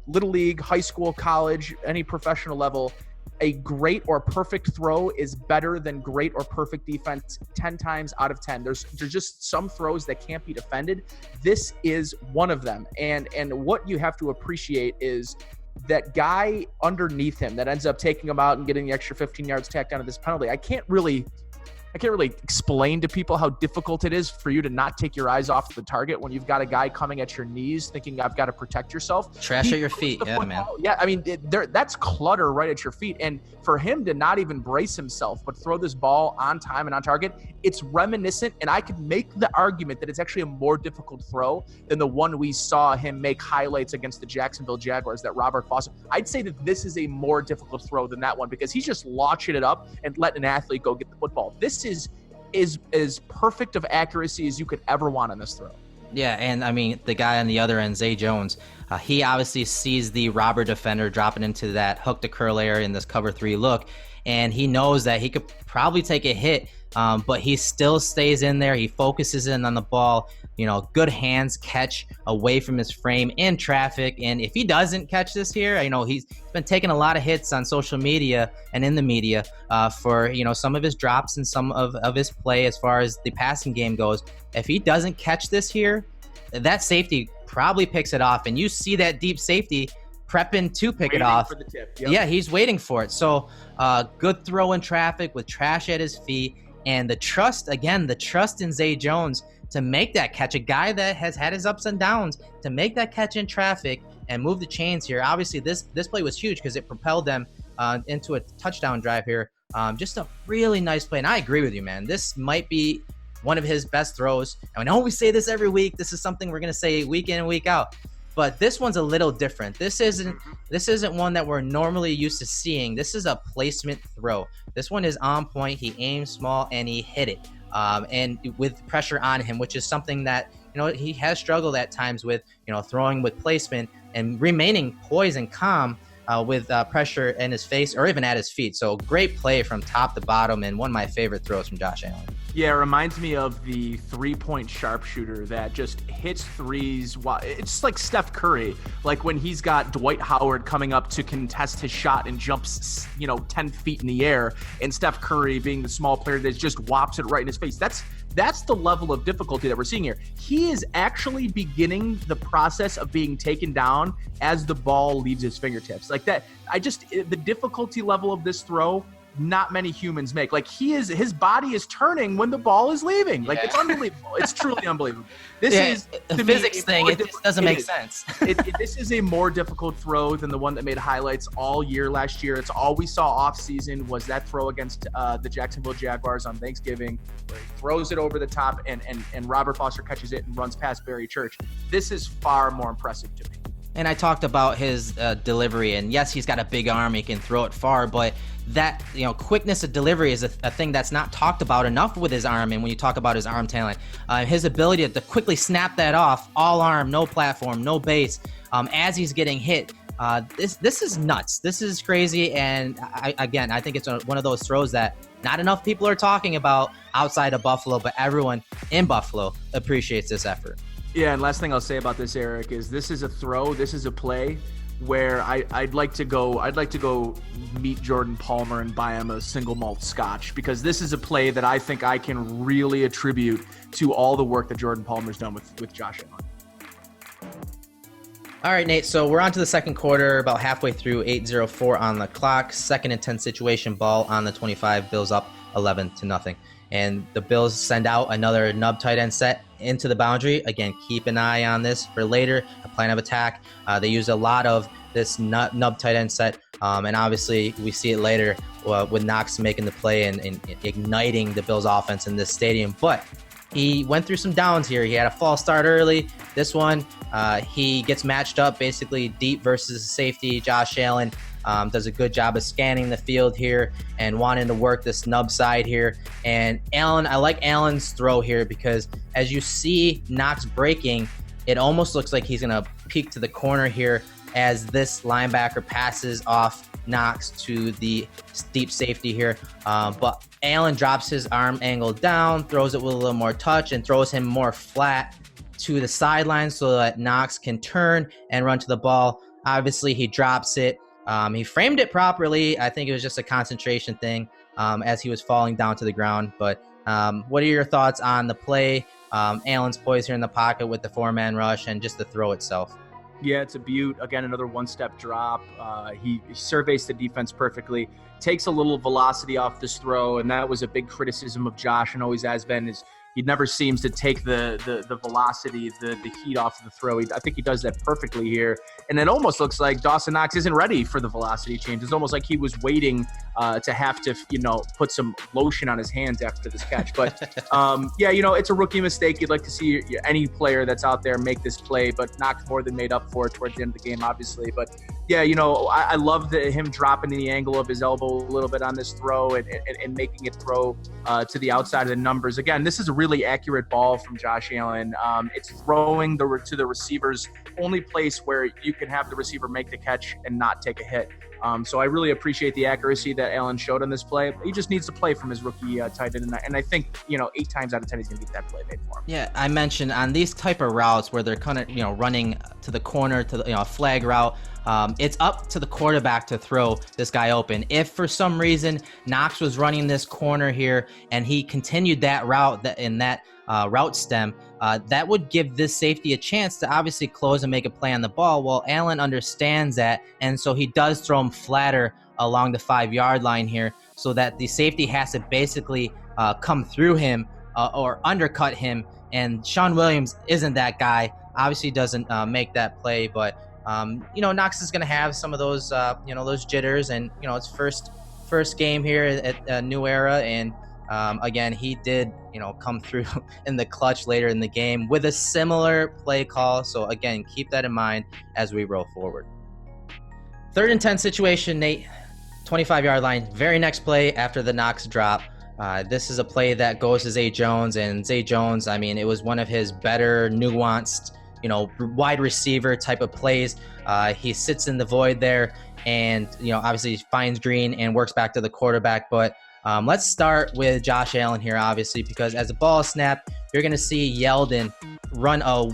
Little League, high school, college, any professional level, a great or perfect throw is better than great or perfect defense 10 times out of 10. There's just some throws that can't be defended. This is one of them. And what you have to appreciate is that guy underneath him that ends up taking him out and getting the extra 15 yards tacked onto this penalty. I can't really really explain to people how difficult it is for you to not take your eyes off the target when you've got a guy coming at your knees thinking I've got to protect yourself. Trash at your feet. Yeah, man. Yeah, I mean, that's clutter right at your feet. And for him to not even brace himself, but throw this ball on time and on target, it's reminiscent. And I could make the argument that it's actually a more difficult throw than the one we saw him make highlights against the Jacksonville Jaguars that Robert Foster. I'd say that this is a more difficult throw than that one because he's just launching it up and letting an athlete go get the football. This is as perfect of accuracy as you could ever want on this throw. Yeah, and I mean, the guy on the other end, Zay Jones, he obviously sees the robber defender dropping into that hook to curl area in this cover 3 look, and he knows that he could probably take a hit, but he still stays in there. He focuses in on the ball, good hands catch away from his frame in traffic. And if he doesn't catch this here, he's been taking a lot of hits on social media and in the media for, some of his drops and some of his play as far as the passing game goes. If he doesn't catch this here, that safety probably picks it off. And you see that deep safety prepping to pick it off. For the tip. Yep. Yeah, he's waiting for it. So good throw in traffic with trash at his feet. And the trust in Zay Jones to make that catch, a guy that has had his ups and downs, to make that catch in traffic and move the chains here. Obviously, this play was huge because it propelled them into a touchdown drive here. Just a really nice play. And I agree with you, man. This might be one of his best throws. And I know we say this every week. This is something we're going to say week in and week out. But this one's a little different. This isn't one that we're normally used to seeing. This is a placement throw. This one is on point. He aimed small and he hit it. And with pressure on him, which is something that, he has struggled at times with, throwing with placement and remaining poised and calm with pressure in his face or even at his feet. So great play from top to bottom and one of my favorite throws from Josh Allen. Yeah, it reminds me of the 3-point sharpshooter that just hits threes. It's like Steph Curry, like when he's got Dwight Howard coming up to contest his shot and jumps, 10 feet in the air, and Steph Curry being the small player that just whops it right in his face. That's the level of difficulty that we're seeing here. He is actually beginning the process of being taken down as the ball leaves his fingertips. Like that, the difficulty level of this throw, not many humans make. Like his body is turning when the ball is leaving. Like it's unbelievable. It's truly unbelievable. This is the physics thing. It just doesn't make sense. This is a more difficult throw than the one that made highlights all year last year. It's all we saw off season was that throw against the Jacksonville Jaguars on Thanksgiving, where he throws it over the top and Robert Foster catches it and runs past Barry Church. This is far more impressive to me. And I talked about his delivery, and yes, he's got a big arm. He can throw it far, but that, quickness of delivery is a thing that's not talked about enough with his arm. And when you talk about his arm talent, his ability to quickly snap that off, all arm, no platform, no base, as he's getting hit. This is nuts. This is crazy. And I think it's one of those throws that not enough people are talking about outside of Buffalo, but everyone in Buffalo appreciates this effort. Yeah, and last thing I'll say about this, Erik, is this is a throw, this is a play where I'd like to go meet Jordan Palmer and buy him a single malt scotch, because this is a play that I think I can really attribute to all the work that Jordan Palmer's done with Josh Allen. All right, Nate, so we're on to the second quarter, about halfway through, 8:04 on the clock. Second and 10 situation, ball on the 25, Bills up 11-0. And the Bills send out another nub tight end set into the boundary. Again, keep an eye on this for later, a plan of attack. They use a lot of this nub tight end set, and obviously we see it later with Knox making the play and igniting the Bills offense in this stadium. But he went through some downs here. He had a false start early. This one, he gets matched up basically deep versus safety. Josh Allen does a good job of scanning the field here and wanting to work this nub side here. And Allen, I like Allen's throw here because as you see Knox breaking, it almost looks like he's going to peek to the corner here as this linebacker passes off Knox to the deep safety here. But Allen drops his arm angle down, throws it with a little more touch, and throws him more flat to the sideline so that Knox can turn and run to the ball. Obviously, he drops it. He framed it properly. I think it was just a concentration thing as he was falling down to the ground. But what are your thoughts on the play? Allen's poise here in the pocket with the four-man rush and just the throw itself. Yeah, it's a beaut. Again, another one-step drop. He surveys the defense perfectly, takes a little velocity off this throw, and that was a big criticism of Josh and always has been, is he never seems to take the velocity, the heat off of the throw. I think he does that perfectly here. And it almost looks like Dawson Knox isn't ready for the velocity change. It's almost like he was waiting to have to, put some lotion on his hands after this catch. But, it's a rookie mistake. You'd like to see any player that's out there make this play, but Knox more than made up for it towards the end of the game, obviously. But, I love him dropping the angle of his elbow a little bit on this throw and making it throw to the outside of the numbers. Again, this is a really accurate ball from Josh Allen. It's throwing to the receiver's only place where you can have the receiver make the catch and not take a hit. So I really appreciate the accuracy that Allen showed on this play. He just needs to play from his rookie tight end, and I think 8 times out of 10 he's going to get that play made for him. Yeah, I mentioned on these type of routes where they're kind of running to the corner to the flag route. It's up to the quarterback to throw this guy open. If for some reason Knox was running this corner here and he continued that route in that route stem, that would give this safety a chance to obviously close and make a play on the ball. Well, Allen understands that, and so he does throw him flatter along the 5-yard line here, so that the safety has to basically come through him or undercut him. And Sean Williams isn't that guy. Obviously doesn't make that play, but Knox is going to have some of those, those jitters, and it's first game here at New Era, and again, he did, come through in the clutch later in the game with a similar play call. So again, keep that in mind as we roll forward. 3rd and 10 situation, Nate, 25-yard line. Very next play after the Knox drop. This is a play that goes to Zay Jones, and Zay Jones, it was one of his better nuanced, wide receiver type of plays. He sits in the void there and, obviously finds Green and works back to the quarterback. But let's start with Josh Allen here, obviously, because as the ball is snapped, you're going to see Yeldon run a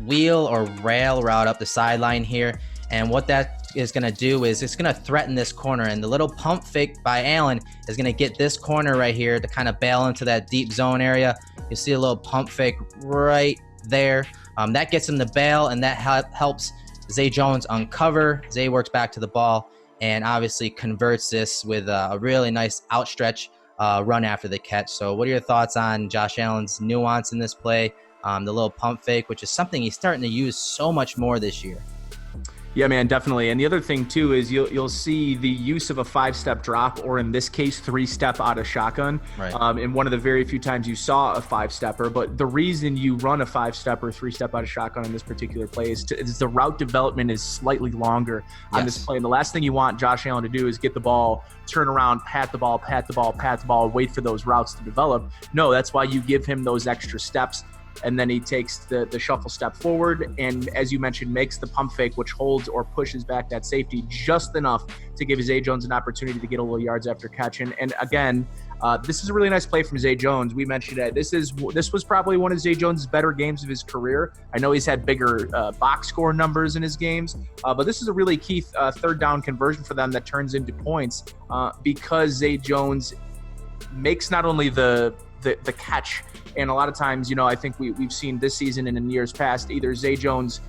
wheel or rail route up the sideline here. And what that is going to do is it's going to threaten this corner. And the little pump fake by Allen is going to get this corner right here to kind of bail into that deep zone area. You see a little pump fake right there. That gets him to bail, and that helps Zay Jones uncover. Zay works back to the ball and obviously converts this with a really nice outstretch run after the catch. So what are your thoughts on Josh Allen's nuance in this play, the little pump fake, which is something he's starting to use so much more this year? Yeah, man, definitely. And the other thing, too, is you'll see the use of a 5-step drop, or in this case, 3-step out of shotgun. Right. And one of the very few times you saw a 5-stepper. But the reason you run a 5-step or 3-step out of shotgun in this particular play is the route development is slightly longer on this play. And the last thing you want Josh Allen to do is get the ball, turn around, pat the ball, wait for those routes to develop. No, that's why you give him those extra steps. And then he takes the shuffle step forward and, as you mentioned, makes the pump fake, which holds or pushes back that safety just enough to give Zay Jones an opportunity to get a little yards after catch. And again, this is a really nice play from Zay Jones. We mentioned that this was probably one of Zay Jones' better games of his career. I know he's had bigger box score numbers in his games, but this is a really key 3rd down conversion for them that turns into points because Zay Jones makes not only the catch. And a lot of times, I think we've seen this season and in years past, either Zay Jones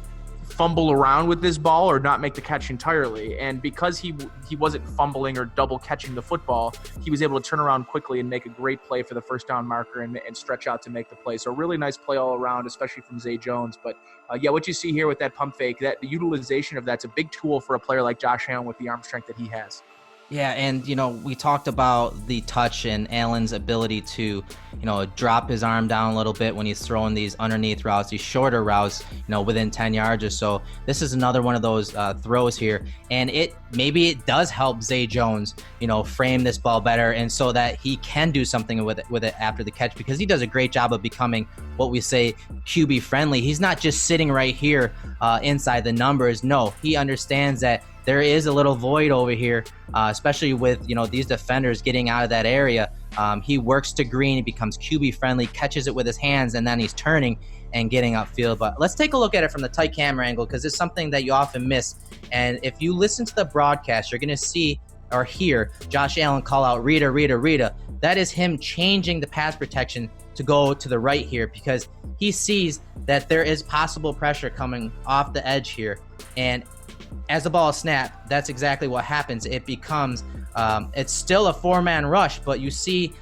fumble around with this ball or not make the catch entirely. And because he wasn't fumbling or double catching the football, he was able to turn around quickly and make a great play for the 1st down marker and stretch out to make the play. So a really nice play all around, especially from Zay Jones. But what you see here with that pump fake, that the utilization of that's a big tool for a player like Josh Allen with the arm strength that he has. Yeah, and, we talked about the touch and Allen's ability to, drop his arm down a little bit when he's throwing these underneath routes, these shorter routes, within 10 yards or so. This is another one of those throws here, and maybe it does help Zay Jones, frame this ball better, and so that he can do something with it after the catch, because he does a great job of becoming what we say QB friendly. He's not just sitting right here inside the numbers. No, he understands that there is a little void over here, especially with, these defenders getting out of that area. He works to Green, he becomes QB friendly, catches it with his hands, and then he's turning and getting upfield. But let's take a look at it from the tight camera angle, because it's something that you often miss. And if you listen to the broadcast, you're going to see or hear Josh Allen call out Rita, Rita, Rita, that is him changing the pass protection to go to the right here because he sees that there is possible pressure coming off the edge here. And as the ball is snapped, that's exactly what happens. It becomes, it's still a 4-man rush, but you see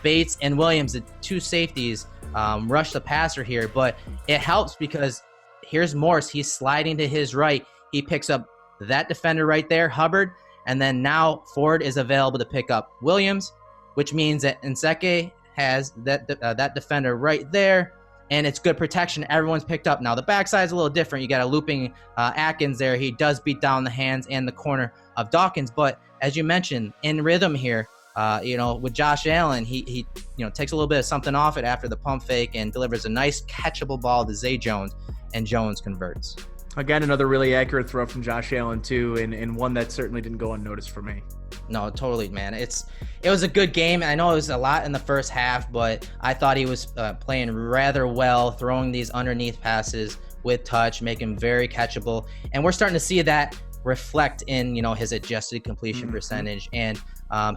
Bates and Williams, the 2 safeties, rush the passer here. But it helps because here's Morse. He's sliding to his right. He picks up that defender right there, Hubbard, and then now Ford is available to pick up Williams, which means that Nseke has that defender right there, and it's good protection. Everyone's picked up. Now, the backside's a little different. You got a looping Atkins there. He does beat down the hands and the corner of Dawkins, but as you mentioned, in rhythm here, with Josh Allen, he takes a little bit of something off it after the pump fake and delivers a nice catchable ball to Zay Jones, and Jones converts. Again, another really accurate throw from Josh Allen, too, and one that certainly didn't go unnoticed for me. No, totally, man. It was a good game. I know it was a lot in the first half, but I thought he was playing rather well, throwing these underneath passes with touch, making him very catchable. And we're starting to see that reflect in, his adjusted completion percentage. And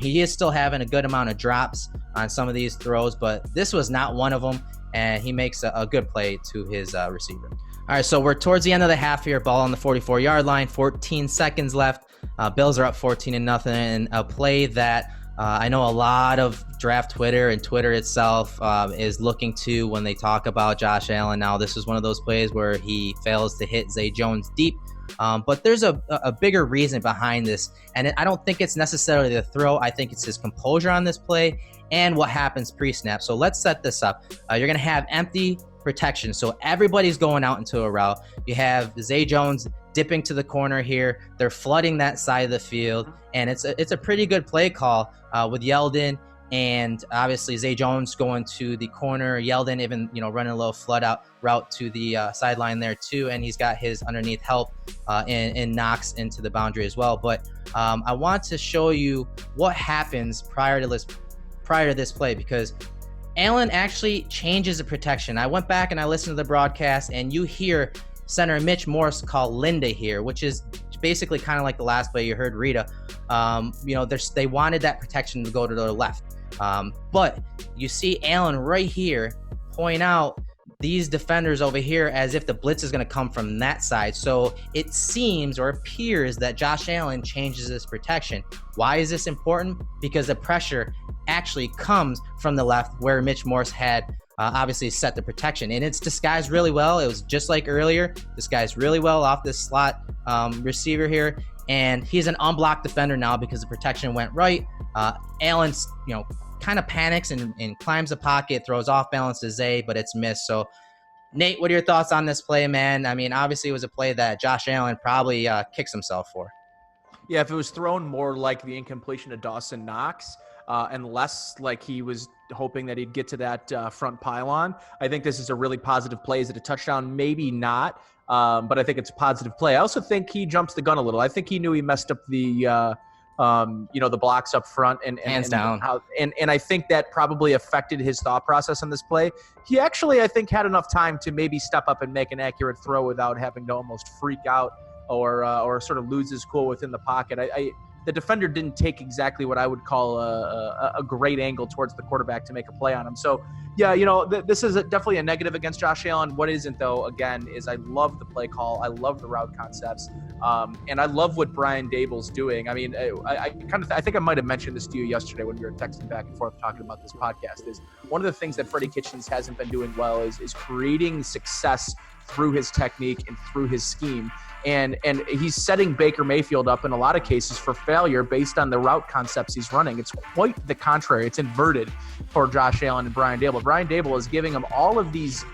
he is still having a good amount of drops on some of these throws, but this was not one of them. And he makes a good play to his receiver. All right, so we're towards the end of the half here. Ball on the 44-yard line, 14 seconds left. Bills are up 14-0, and a play that I know a lot of draft Twitter and Twitter itself is looking to when they talk about Josh Allen. Now, this is one of those plays where he fails to hit Zay Jones deep, but there's a bigger reason behind this, and I don't think it's necessarily the throw. I think it's his composure on this play and what happens pre-snap. So let's set this up. You're going to have empty protection. So everybody's going out into a route. You have Zay Jones dipping to the corner here. They're flooding that side of the field, and it's a pretty good play call with Yeldon and obviously Zay Jones going to the corner. Yeldon even running a little flood out route to the sideline there too, and he's got his underneath help in Knox into the boundary as well. But I want to show you what happens prior to this play because Allen actually changes the protection. I went back and I listened to the broadcast, and you hear center Mitch Morse call Linda here, which is basically kind of like the last play you heard Rita. They wanted that protection to go to the left. But you see Allen right here point out these defenders over here as if the blitz is going to come from that side. So it seems or appears that Josh Allen changes his protection. Why is this important? Because the pressure actually comes from the left where Mitch Morse had obviously set the protection, and it's disguised really well. It was just like earlier, disguised really well off this slot receiver here, and he's an unblocked defender now because the protection went right. Allen's kind of panics and climbs the pocket, throws off balance to Zay, but it's missed. So Nate, what are your thoughts on this play, man? I mean, obviously it was a play that Josh Allen probably kicks himself for. Yeah, if it was thrown more like the incompletion of Dawson Knox, and less like he was hoping that he'd get to that front pylon, I think this is a really positive play. Is it a touchdown? Maybe not, but I think it's a positive play. I also think he jumps the gun a little. I think he knew he messed up the blocks up front and hands down. And I think that probably affected his thought process on this play. He actually, I think, had enough time to maybe step up and make an accurate throw without having to almost freak out or sort of lose his cool within the pocket. The defender didn't take exactly what I would call a great angle towards the quarterback to make a play on him. So, yeah, this is definitely a negative against Josh Allen. What isn't, though, again, is I love the play call. I love the route concepts. And I love what Brian Daboll's doing. I mean, I think I might have mentioned this to you yesterday when we were texting back and forth talking about this podcast, is one of the things that Freddie Kitchens hasn't been doing well is creating success through his technique and through his scheme. And he's setting Baker Mayfield up in a lot of cases for failure based on the route concepts he's running. It's quite the contrary. It's inverted for Josh Allen and Brian Daboll. Brian Daboll is giving him all of these,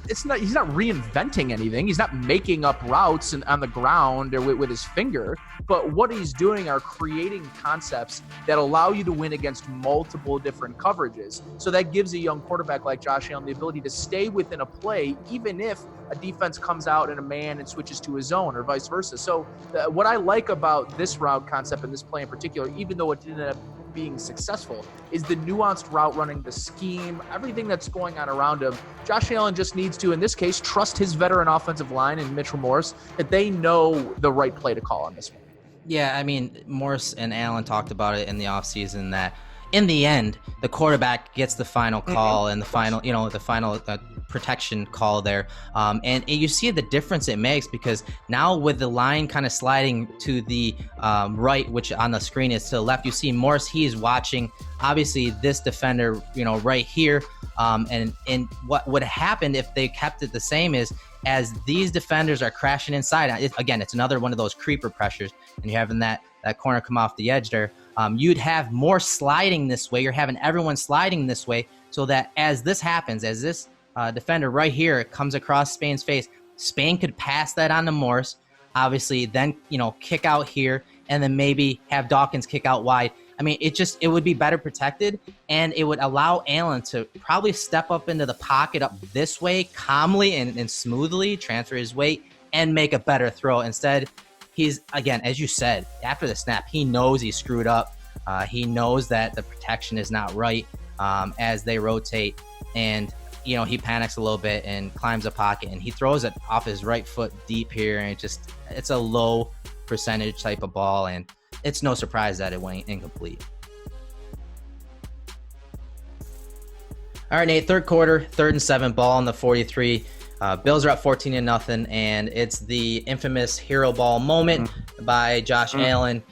it's not, he's not reinventing anything. He's not making up routes on the ground or with his finger, but what he's doing are creating concepts that allow you to win against multiple different coverages. So that gives a young quarterback like Josh Allen the ability to stay within a play, even if a defense comes out in a man and switches to a zone or vice versa. So what I like about this route concept and this play in particular, even though it didn't end up being successful, is the nuanced route running, the scheme, everything that's going on around him. Josh Allen just needs to, in this case, trust his veteran offensive line and Mitchell Morse that they know the right play to call on this one. Yeah, I mean, Morse and Allen talked about it in the offseason that in the end, the quarterback gets the final call and the final, protection call there. And you see the difference it makes, because now with the line kind of sliding to the right, which on the screen is to the left, you see Morse, he is watching, obviously, this defender, right here. And what would have happened if they kept it the same is, as these defenders are crashing inside, again, it's another one of those creeper pressures, and you're having that corner come off the edge there. You'd have more sliding this way. You're having everyone sliding this way, so that as this happens, as this defender right here comes across Spain's face, Spain could pass that on to Morse, obviously, then, kick out here, and then maybe have Dawkins kick out wide. I mean, it would be better protected, and it would allow Allen to probably step up into the pocket up this way calmly and smoothly, transfer his weight, and make a better throw. Instead, he's, again, as you said, after the snap, he knows he screwed up. He knows that the protection is not right as they rotate, and he panics a little bit and climbs a pocket, and he throws it off his right foot deep here, and it's a low percentage type of ball, and it's no surprise that it went incomplete. All right, Nate, third quarter, 3rd and 7, ball on the 43. Bills are up 14-0, and it's the infamous hero ball moment by Josh Allen.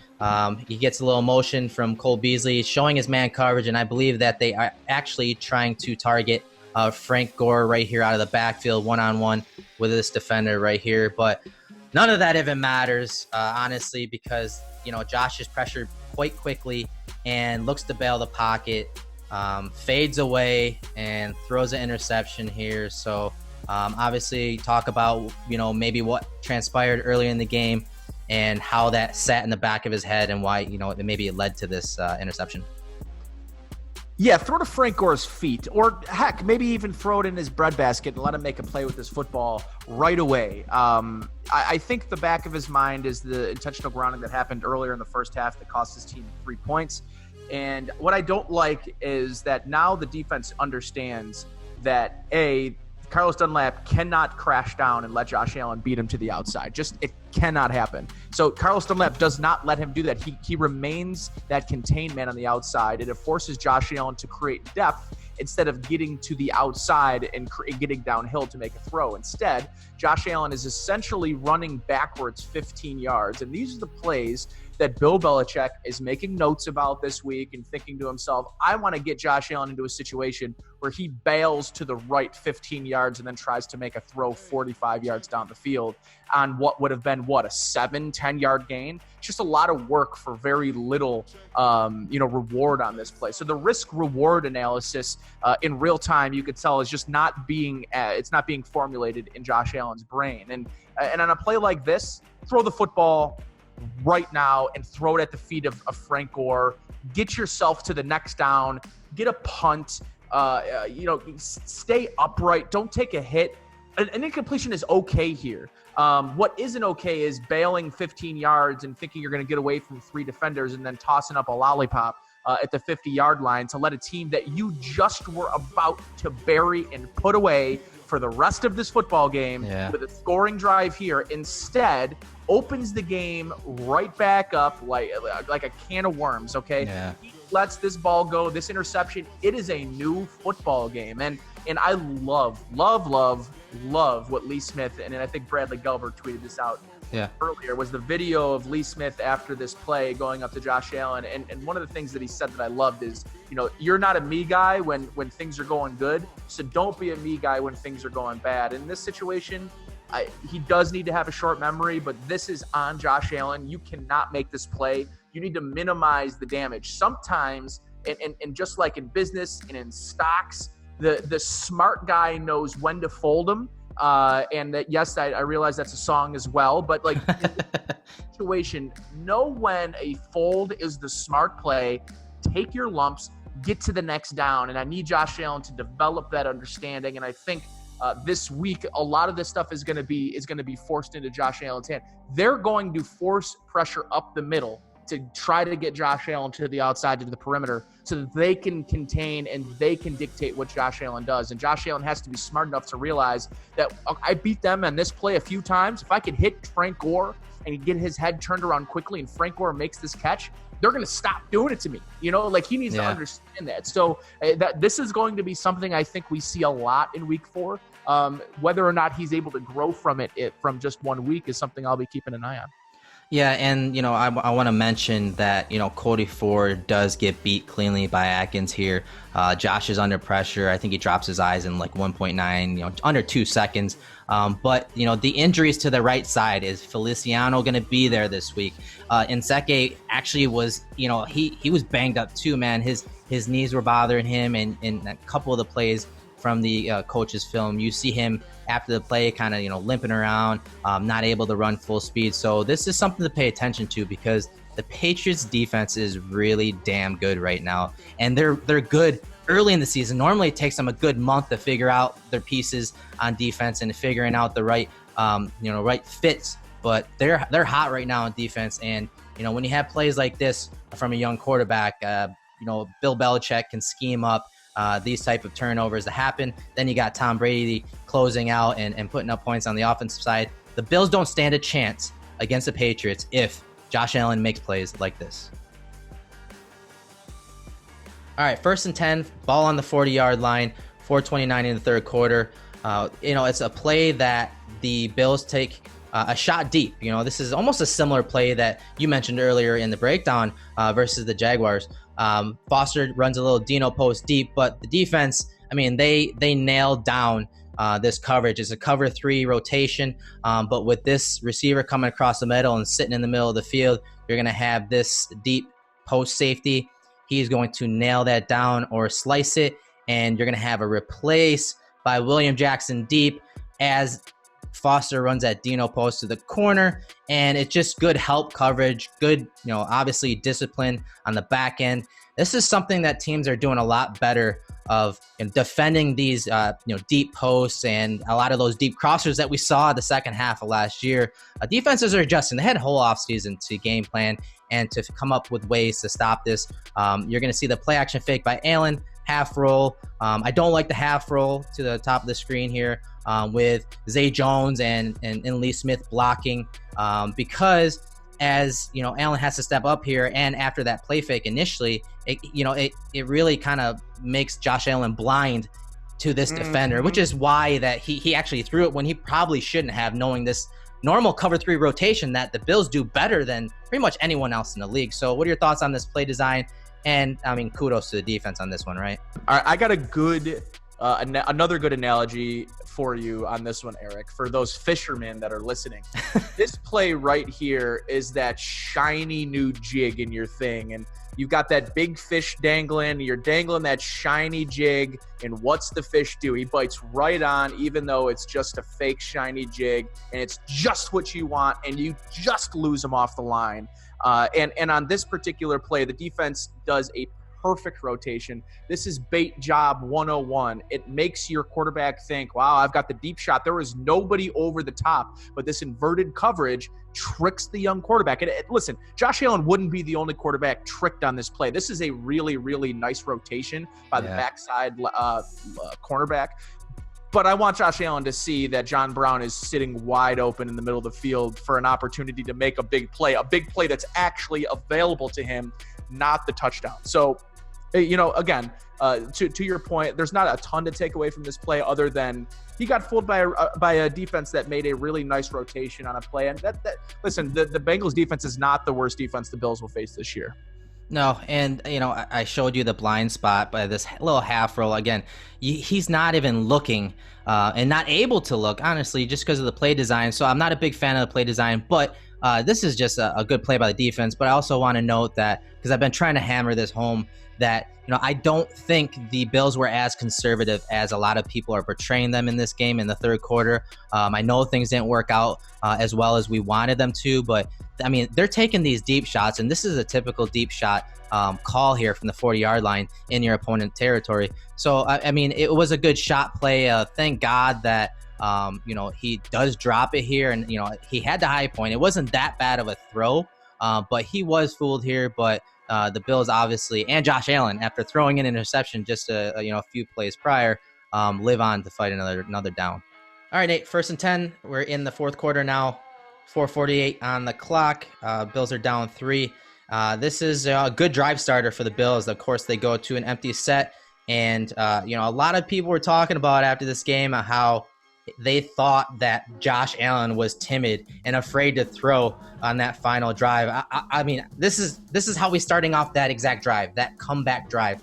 He gets a little motion from Cole Beasley, showing his man coverage, and I believe that they are actually trying to target Frank Gore right here out of the backfield, one-on-one with this defender right here. But none of that even matters, honestly, because Josh is pressured quite quickly and looks to bail the pocket, fades away, and throws an interception here. So obviously talk about, maybe what transpired earlier in the game and how that sat in the back of his head and why, maybe it led to this interception. Yeah, throw to Frank Gore's feet, or heck, maybe even throw it in his breadbasket and let him make a play with this football right away. I think the back of his mind is the intentional grounding that happened earlier in the first half that cost his team 3 points. And what I don't like is that now the defense understands that, Carlos Dunlap cannot crash down and let Josh Allen beat him to the outside. It cannot happen. So Carlos Dunlap does not let him do that. He remains that contained man on the outside, and it forces Josh Allen to create depth instead of getting to the outside and getting downhill to make a throw. Instead, Josh Allen is essentially running backwards 15 yards, and these are the plays that Bill Belichick is making notes about this week and thinking to himself, I want to get Josh Allen into a situation where he bails to the right 15 yards and then tries to make a throw 45 yards down the field on what would have been, a 7-10-yard gain. It's just a lot of work for very little, reward on this play. So the risk-reward analysis in real time, you could tell, is just not being formulated in Josh Allen's brain. And on a play like this, throw the football right now and throw it at the feet of Frank Gore. Get yourself to the next down. Get a punt. Stay upright. Don't take a hit. An incompletion is okay here. What isn't okay is bailing 15 yards and thinking you're going to get away from 3 defenders and then tossing up a lollipop at the 50-yard line to let a team that you just were about to bury and put away for the rest of this football game with a scoring drive here instead opens the game right back up like a can of worms, okay? Yeah. He lets this ball go, this interception. It is a new football game. And I love what Lee Smith, and I think Bradley Gilbert tweeted this out earlier, was the video of Lee Smith after this play going up to Josh Allen. And one of the things that he said that I loved is, you're not a me guy when things are going good, so don't be a me guy when things are going bad. In this situation, he does need to have a short memory, but this is on Josh Allen. You cannot make this play. You need to minimize the damage. Sometimes, and just like in business and in stocks, the smart guy knows when to fold them. And that, yes, I realize that's a song as well, but like in this situation, know when a fold is the smart play. Take your lumps, get to the next down. And I need Josh Allen to develop that understanding. And I think this week, a lot of this stuff is going to be forced into Josh Allen's hand. They're going to force pressure up the middle to try to get Josh Allen to the outside, to the perimeter, so that they can contain and they can dictate what Josh Allen does. And Josh Allen has to be smart enough to realize that I beat them on this play a few times. If I could hit Frank Gore and get his head turned around quickly and Frank Gore makes this catch, they're going to stop doing it to me. You know, like he needs to understand that. So that this is going to be something I think we see a lot in week 4. Whether or not he's able to grow from it from just 1 week is something I'll be keeping an eye on. Yeah, and, I want to mention that, Cody Ford does get beat cleanly by Atkins here. Josh is under pressure. I think he drops his eyes in like 1.9, under 2 seconds. But, the injuries to the right side, is Feliciano going to be there this week? Inseke actually was, he was banged up too, man. His knees were bothering him, and in a couple of the plays from the coach's film, you see him after the play kind of, limping around, not able to run full speed. So this is something to pay attention to, because the Patriots defense is really damn good right now. And they're good early in the season. Normally it takes them a good month to figure out their pieces on defense and figuring out the right, right fits. But they're hot right now on defense. And, when you have plays like this from a young quarterback, Bill Belichick can scheme up these type of turnovers to happen. Then you got Tom Brady closing out and putting up points on the offensive side. The Bills don't stand a chance against the Patriots if Josh Allen makes plays like this. All right, 1st and 10, ball on the 40-yard line, 4:29 in the third quarter. It's a play that the Bills take a shot deep. This is almost a similar play that you mentioned earlier in the breakdown versus the Jaguars. Foster runs a little Dino post deep, but the defense, they nailed down this coverage. It's a cover 3 rotation, but with this receiver coming across the middle and sitting in the middle of the field, you're going to have this deep post safety. He's going to nail that down or slice it, and you're going to have a replace by William Jackson deep as Foster runs that Dino post to the corner, and it's just good help coverage, good, obviously discipline on the back end. This is something that teams are doing a lot better of, defending these, deep posts and a lot of those deep crossers that we saw the second half of last year. Defenses are adjusting. They had a whole offseason to game plan and to come up with ways to stop this. You're going to see the play action fake by Allen, half roll. I don't like the half roll to the top of the screen here with Zay Jones and Lee Smith blocking because as Allen has to step up here, and after that play fake initially, it really kind of makes Josh Allen blind to this defender, which is why that he actually threw it when he probably shouldn't have, knowing this normal cover 3 rotation that the Bills do better than pretty much anyone else in the league. So what are your thoughts on this play design? And kudos to the defense on this one, right? All right, I got a good another good analogy for you on this one, Erik, for those fishermen that are listening. This play right here is that shiny new jig in your thing, and you've got that big fish dangling. You're dangling that shiny jig, and what's the fish do? He bites right on, even though it's just a fake shiny jig, and it's just what you want, and you just lose him off the line. And on this particular play, the defense does a perfect rotation. This is bait job 101. It makes your quarterback think, wow, I've got the deep shot. There was nobody over the top, but this inverted coverage tricks the young quarterback. And listen, Josh Allen wouldn't be the only quarterback tricked on this play. This is a really, really nice rotation by the backside cornerback. But I want Josh Allen to see that John Brown is sitting wide open in the middle of the field for an opportunity to make a big play that's actually available to him, not the touchdown. So, again, to your point, there's not a ton to take away from this play other than he got fooled by a defense that made a really nice rotation on a play. And listen, the Bengals defense is not the worst defense the Bills will face this year. No, and, I showed you the blind spot by this little half roll. Again, he's not even looking and not able to look, honestly, just because of the play design. So I'm not a big fan of the play design, but this is just a good play by the defense. But I also want to note that, because I've been trying to hammer this home, that I don't think the Bills were as conservative as a lot of people are portraying them in this game in the third quarter. I know things didn't work out as well as we wanted them to, but they're taking these deep shots, and this is a typical deep shot call here from the 40-yard line in your opponent territory. So it was a good shot play. Thank God that he does drop it here, and he had the high point. It wasn't that bad of a throw. But he was fooled here. But the Bills obviously, and Josh Allen, after throwing an interception just a few plays prior, live on to fight another down. All right, Nate, 1st and 10. We're in the fourth quarter now. 4:48 on the clock. Bills are down 3. This is a good drive starter for the Bills. Of course, they go to an empty set. And, a lot of people were talking about after this game how they thought that Josh Allen was timid and afraid to throw on that final drive. I mean, this is how we starting off that exact drive, that comeback drive.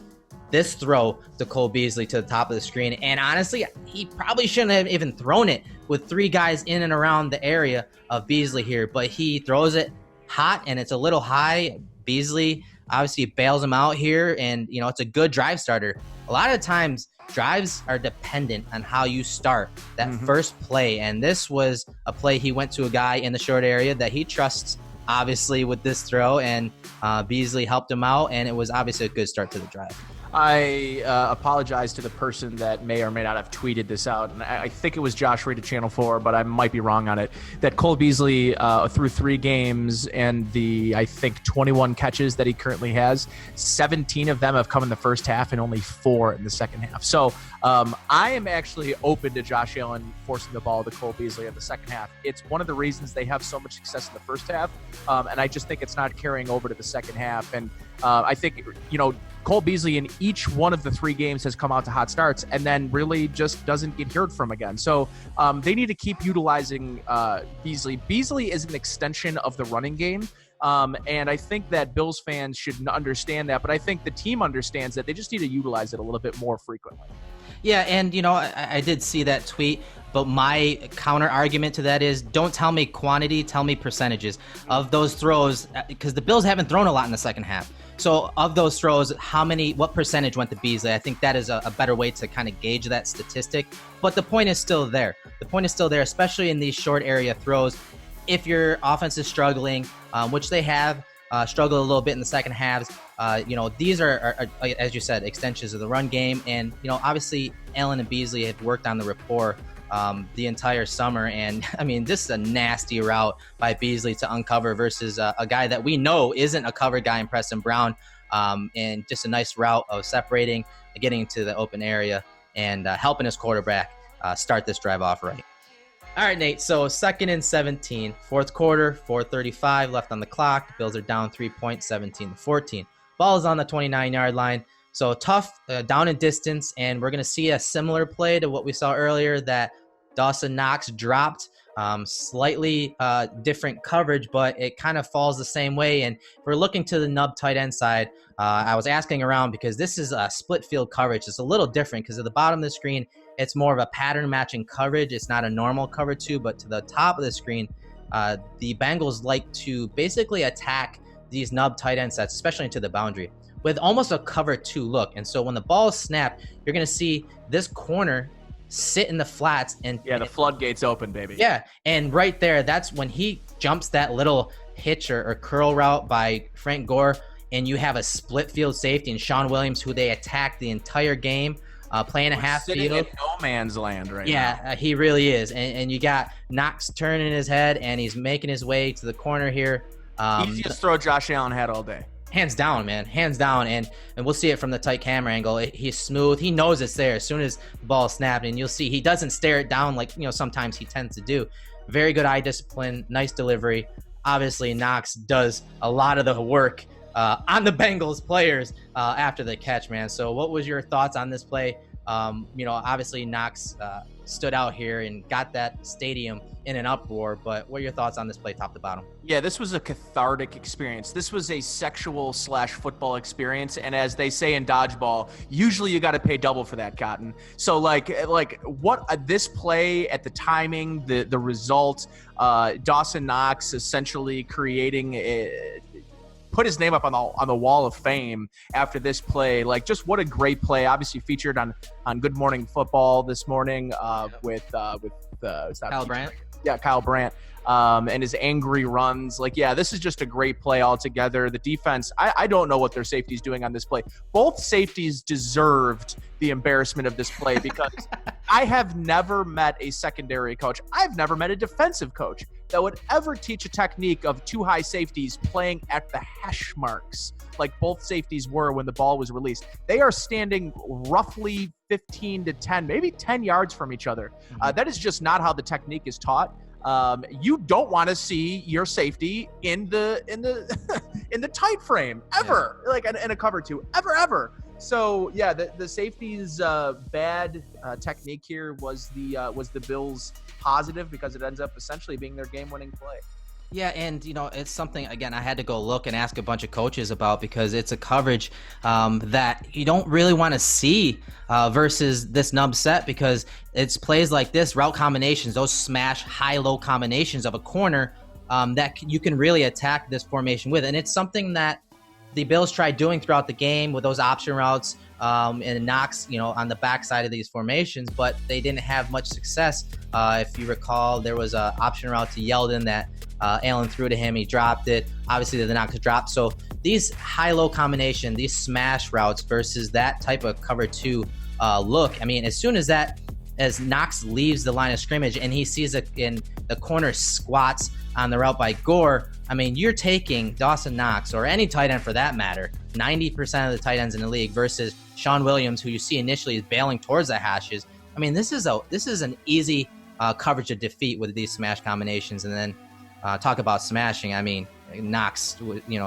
This throw to Cole Beasley to the top of the screen. And honestly, he probably shouldn't have even thrown it with 3 guys in and around the area of Beasley here. But he throws it hot, and it's a little high. Beasley obviously bails him out here, and, it's a good drive starter. A lot of times, drives are dependent on how you start that first play. And this was a play he went to a guy in the short area that he trusts, obviously, with this throw. And Beasley helped him out, and it was obviously a good start to the drive. I apologize to the person that may or may not have tweeted this out, and I think it was Josh Reed at Channel 4, but I might be wrong on it, that Cole Beasley, through 3 games and the, I think, 21 catches that he currently has, 17 of them have come in the first half and only 4 in the second half. So I am actually open to Josh Allen forcing the ball to Cole Beasley in the second half. It's one of the reasons they have so much success in the first half, and I just think it's not carrying over to the second half. And I think, Cole Beasley in each one of the 3 games has come out to hot starts and then really just doesn't get heard from again. So they need to keep utilizing Beasley. Beasley is an extension of the running game. And I think that Bills fans should understand that, but I think the team understands that they just need to utilize it a little bit more frequently. Yeah, and, I did see that tweet, but my counter argument to that is don't tell me quantity, tell me percentages of those throws, because the Bills haven't thrown a lot in the second half. So of those throws, what percentage went to Beasley? I think that is a better way to kind of gauge that statistic. But the point is still there. The point is still there, especially in these short area throws. If your offense is struggling, which they have, struggled a little bit in the second halves, these are, as you said, extensions of the run game. And, obviously Allen and Beasley have worked on the rapport the entire summer. And I mean, this is a nasty route by Beasley to uncover versus a guy that we know isn't a cover guy in Preston Brown. And just a nice route of separating, getting into the open area, and helping his quarterback start this drive off right. All right, Nate. So 2nd and 17, fourth quarter, 4:35 left on the clock. Bills are down 3 points, 17-14. Ball is on the 29-yard line. So tough, down in distance, and we're going to see a similar play to what we saw earlier that Dawson Knox dropped. Slightly different coverage, but it kind of falls the same way. And if we're looking to the nub tight end side, I was asking around because this is a split field coverage. It's a little different because at the bottom of the screen, it's more of a pattern matching coverage. It's not a normal cover 2, but to the top of the screen, the Bengals like to basically attack these nub tight end sets, especially into the boundary, with almost a cover 2 look. And so when the ball is snapped, you're going to see this corner sit in the flats. And the floodgates open, baby. Yeah, and right there, that's when he jumps that little hitch or curl route by Frank Gore, and you have a split field safety and Sean Williams, who they attacked the entire game, playing a half sitting field. in no man's land right now. Yeah, he really is. And you got Knox turning his head, and he's making his way to the corner here. Easiest throw Josh Allen had all day. Hands down, man. Hands down. And we'll see it from the tight camera angle. He's smooth. He knows it's there as soon as the ball is snapped. And you'll see he doesn't stare it down like, sometimes he tends to do. Very good eye discipline. Nice delivery. Obviously, Knox does a lot of the work on the Bengals players after the catch, man. So what was your thoughts on this play? Obviously Knox stood out here and got that stadium in an uproar, but what are your thoughts on this play top to bottom? Yeah, this was a cathartic experience. This was a sexual/football experience, and as they say in dodgeball, usually you got to pay double for that, Cotton. So like what this play, at the timing, the result, Dawson Knox essentially creating put his name up on the wall of fame after this play. Like, just what a great play. Obviously featured on Good Morning Football this morning with Kyle Bryant. Kyle Brandt. And his angry runs. Like, yeah, this is just a great play altogether. The defense, I don't know what their safety's doing on this play. Both safeties deserved the embarrassment of this play because I have never met a secondary coach. I've never met a defensive coach that would ever teach a technique of two high safeties playing at the hash marks like both safeties were when the ball was released. They are standing roughly 15 to 10, maybe 10 yards from each other. That is just not how the technique is taught. You don't want to see your safety in the in the tight frame ever, like in a cover two, ever. So yeah, the safety's bad technique here was the Bills' positive because it ends up essentially being their game-winning play. Yeah, and it's something, again, I had to go look and ask a bunch of coaches about because it's a coverage that you don't really want to see versus this nub set because it's plays like this, route combinations, those smash high-low combinations of a corner that you can really attack this formation with. And it's something that the Bills tried doing throughout the game with those option routes and Knox, on the backside of these formations, but they didn't have much success. If you recall, there was an option route to Yeldon that Elam threw to him. He dropped it. Obviously, the Knox dropped. So these high-low combination, these smash routes versus that type of cover two look. I mean, as soon as Knox leaves the line of scrimmage and he sees it in the corner squats on the route by Gore, I mean, you're taking Dawson Knox or any tight end for that matter, 90% of the tight ends in the league versus Sean Williams, who you see initially is bailing towards the hashes. I mean, this is an easy coverage to defeat with these smash combinations. And then talk about smashing. I mean, Knox,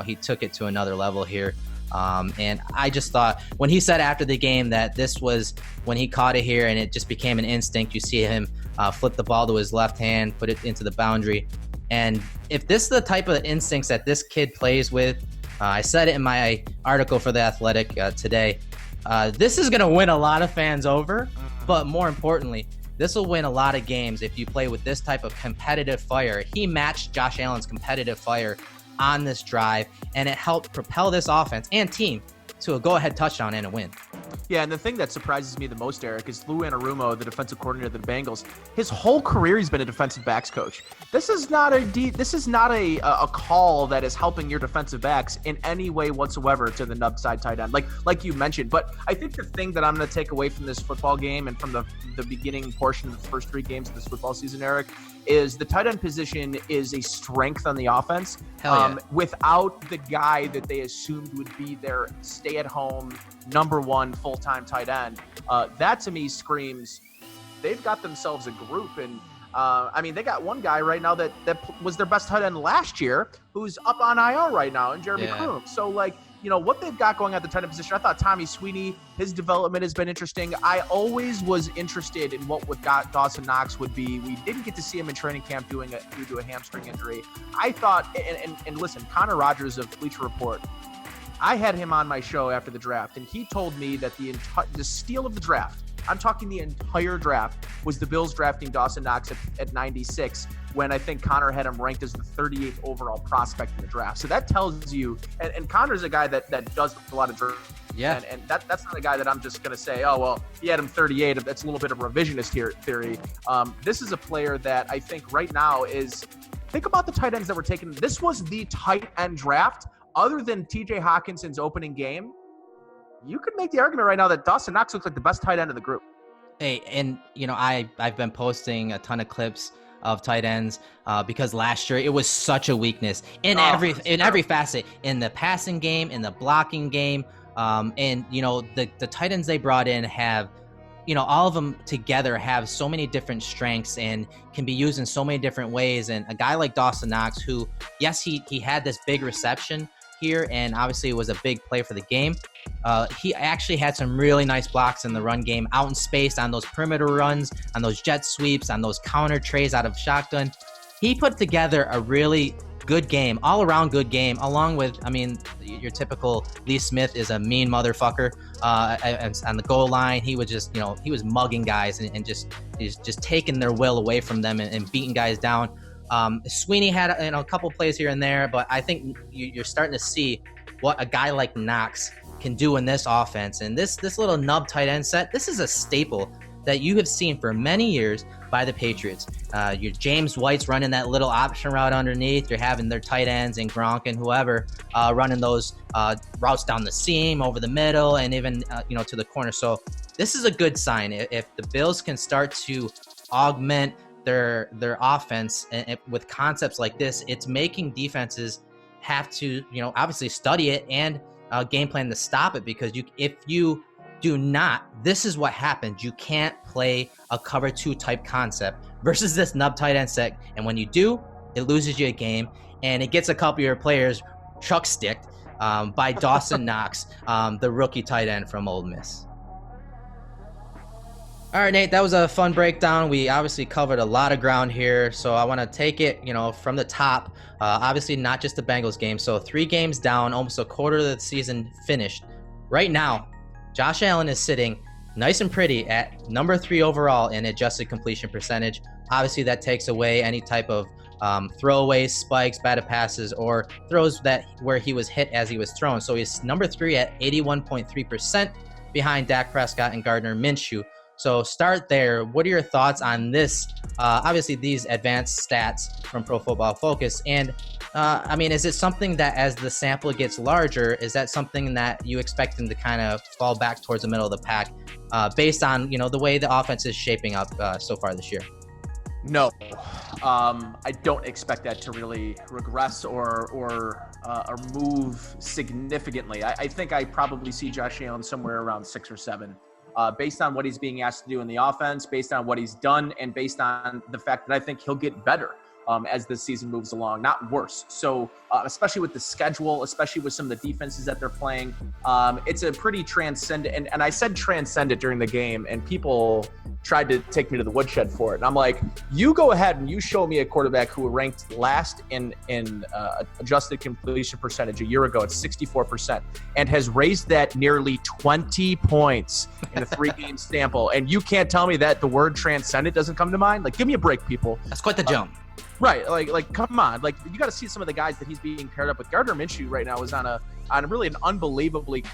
he took it to another level here. And I just thought when he said after the game that this was when he caught it here and it just became an instinct, you see him flip the ball to his left hand, put it into the boundary. And if this is the type of instincts that this kid plays with, I said it in my article for The Athletic today, this is going to win a lot of fans over, but more importantly, this will win a lot of games if you play with this type of competitive fire. He matched Josh Allen's competitive fire on this drive, and it helped propel this offense and team to a go-ahead touchdown and a win. Yeah, and the thing that surprises me the most, Erik, is Lou Anarumo, the defensive coordinator of the Bengals. His whole career, he's been a defensive backs coach. This is not a call that is helping your defensive backs in any way whatsoever to the nub side tight end, like you mentioned. But I think the thing that I'm going to take away from this football game and from the beginning portion of the first three games of this football season, Erik, is the tight end position is a strength on the offense. Without the guy that they assumed would be their stay-at-home number one full-time tight end. That to me screams they've got themselves a group. And they got one guy right now that was their best tight end last year who's up on IR right now, and Jeremy Kroom. So what they've got going at the tight end position, I thought Tommy Sweeney, his development has been interesting. I always was interested in what Dawson Knox would be. We didn't get to see him in training camp due to a hamstring injury. I thought, and listen, Connor Rogers of Bleacher Report, I had him on my show after the draft, and he told me that the steal of the draft, I'm talking the entire draft, was the Bills drafting Dawson Knox at 96, when I think Connor had him ranked as the 38th overall prospect in the draft. So that tells you, and Connor's a guy that does a lot of drafts. Yeah. And that's not a guy that I'm just going to say, oh, well, he had him 38. That's a little bit of revisionist theory. This is a player that I think right now think about the tight ends that were taken. This was the tight end draft. Other than TJ Hawkinson's opening game, you could make the argument right now that Dawson Knox looks like the best tight end of the group. Hey, and I've been posting a ton of clips of tight ends because last year it was such a weakness in every facet, in the passing game, in the blocking game, and the tight ends they brought in have, all of them together have so many different strengths and can be used in so many different ways. And a guy like Dawson Knox, who, yes, he had this big reception here, and obviously it was a big play for the game. He actually had some really nice blocks in the run game, out in space on those perimeter runs, on those jet sweeps, on those counter trays out of shotgun. He put together a really good game, all-around good game, along with, your typical Lee Smith is a mean motherfucker. On the goal line, he was just, he was mugging guys and just taking their will away from them and beating guys down. Sweeney had a couple plays here and there, but I think you're starting to see what a guy like Knox can do in this offense. And this little nub tight end set, this is a staple that you have seen for many years by the Patriots. Your James White's running that little option route underneath. You're having their tight ends and Gronk and whoever running those routes down the seam, over the middle, and even to the corner. So this is a good sign. If the Bills can start to augment their offense and with concepts like this, it's making defenses have to obviously study it and game plan to stop it, because if you do not, this is what happens. You can't play a cover 2 type concept versus this nub tight end set. And when you do, it loses you a game, and it gets a couple of your players chuck sticked by Dawson Knox, the rookie tight end from Ole Miss. All right, Nate, that was a fun breakdown. We obviously covered a lot of ground here, so I want to take it, from the top. Obviously, not just the Bengals game. So 3 games down, almost a quarter of the season finished. Right now, Josh Allen is sitting nice and pretty at number 3 overall in adjusted completion percentage. Obviously, that takes away any type of throwaways, spikes, batted passes, or throws where he was hit as he was thrown. So he's number 3 at 81.3% behind Dak Prescott and Gardner Minshew. So start there. What are your thoughts on this? Obviously, these advanced stats from Pro Football Focus. And is it something that as the sample gets larger, is that something that you expect them to kind of fall back towards the middle of the pack based on, the way the offense is shaping up so far this year? No, I don't expect that to really regress or move significantly. I think I probably see Josh Allen somewhere around 6 or 7. Based on what he's being asked to do in the offense, based on what he's done, and based on the fact that I think he'll get better as the season moves along, not worse. So especially with the schedule, especially with some of the defenses that they're playing, it's a pretty transcendent. And I said transcendent during the game, and people tried to take me to the woodshed for it. And I'm like, you go ahead and you show me a quarterback who ranked last in adjusted completion percentage a year ago at 64% and has raised that nearly 20 points in a 3-game sample. And you can't tell me that the word transcendent doesn't come to mind? Like, give me a break, people. That's quite the jump. Right, like come on, like you got to see some of the guys that he's being paired up with. Gardner Minshew right now is on really an unbelievably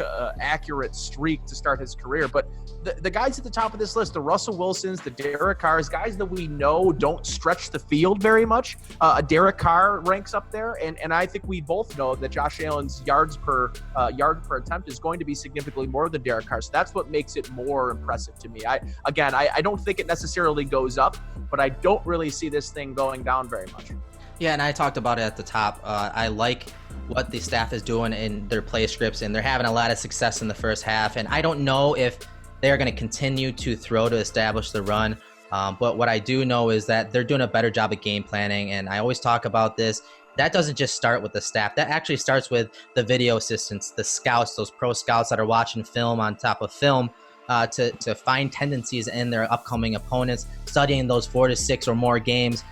accurate streak to start his career. But the guys at the top of this list, the Russell Wilsons, the Derek Carrs, guys that we know don't stretch the field very much. Derek Carr ranks up there, and I think we both know that Josh Allen's yards per attempt is going to be significantly more than Derek Carr. So that's what makes it more impressive to me. I don't think it necessarily goes up, but I don't really see this thing going down very much. Yeah, and I talked about it at the top. I like what the staff is doing in their play scripts, and they're having a lot of success in the first half. And I don't know if they're going to continue to throw to establish the run. But what I do know is that they're doing a better job of game planning. And I always talk about this. That doesn't just start with the staff. That actually starts with the video assistants, the scouts, those pro scouts that are watching film on top of film to find tendencies in their upcoming opponents, studying those 4 to 6 or more games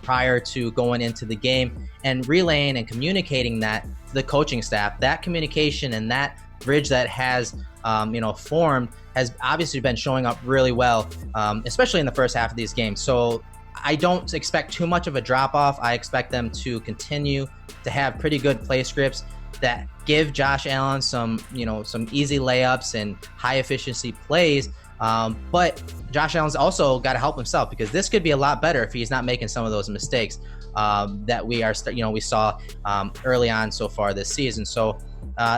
prior to going into the game, and relaying and communicating that to the coaching staff. That communication and that bridge that has formed has obviously been showing up really well, especially in the first half of these games. So I don't expect too much of a drop off. I expect them to continue to have pretty good play scripts that give Josh Allen some easy layups and high efficiency plays. But Josh Allen's also got to help himself, because this could be a lot better if he's not making some of those mistakes that we saw early on so far this season. So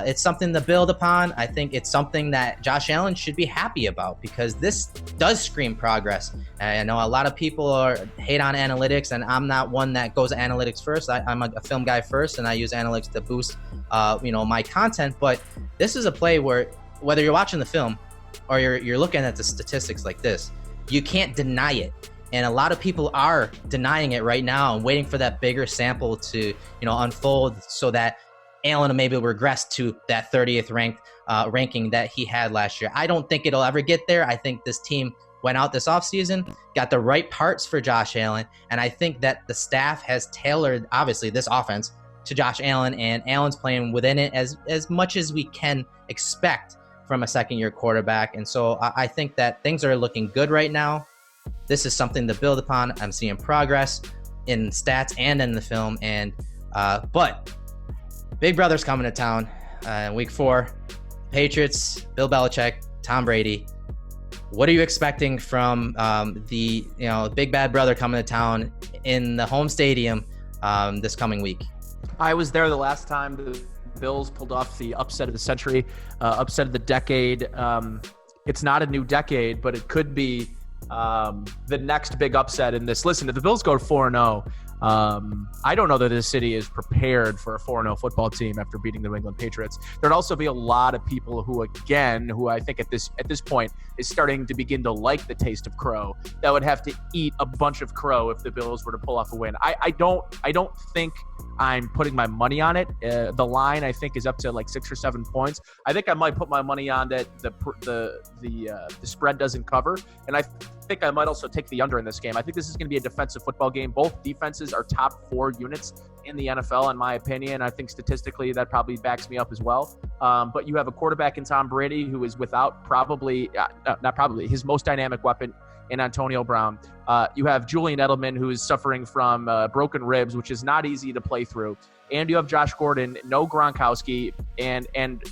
it's something to build upon. I think it's something that Josh Allen should be happy about, because this does scream progress. And I know a lot of people hate on analytics, and I'm not one that goes to analytics first. I'm a film guy first, and I use analytics to boost my content. But this is a play where, whether you're watching the film or you're looking at the statistics like this, you can't deny it. And a lot of people are denying it right now and waiting for that bigger sample to unfold, so that Allen maybe regress to that 30th ranking that he had last year. I don't think it'll ever get there. I think this team went out this offseason, got the right parts for Josh Allen, and I think that the staff has tailored, obviously, this offense to Josh Allen, and Allen's playing within it as much as we can expect from a second-year quarterback. And so I think that things are looking good right now. This is something to build upon. I'm seeing progress in stats and in the film, but Big Brother's coming to town in week 4. Patriots, Bill Belichick, Tom Brady. What are you expecting from the big bad brother coming to town in the home stadium this coming week? I was there the last time the Bills pulled off the upset of the century, upset of the decade. It's not a new decade, but it could be the next big upset in this. Listen, if the Bills go 4-0, I don't know that this city is prepared for a 4-0 football team after beating the New England Patriots. There'd also be a lot of people who I think at this point is starting to begin to like the taste of crow, that would have to eat a bunch of crow if the Bills were to pull off a win. I don't think I'm putting my money on it. The line, I think, is up to like 6 or 7 points. I think I might put my money on that the spread doesn't cover, and I think I might also take the under in this game. I think this is going to be a defensive football game. Both defenses are top 4 units in the NFL, in my opinion. I think statistically that probably backs me up as well. But you have a quarterback in Tom Brady who is without his most dynamic weapon in Antonio Brown. You have Julian Edelman, who is suffering from broken ribs, which is not easy to play through. And you have Josh Gordon, no Gronkowski, and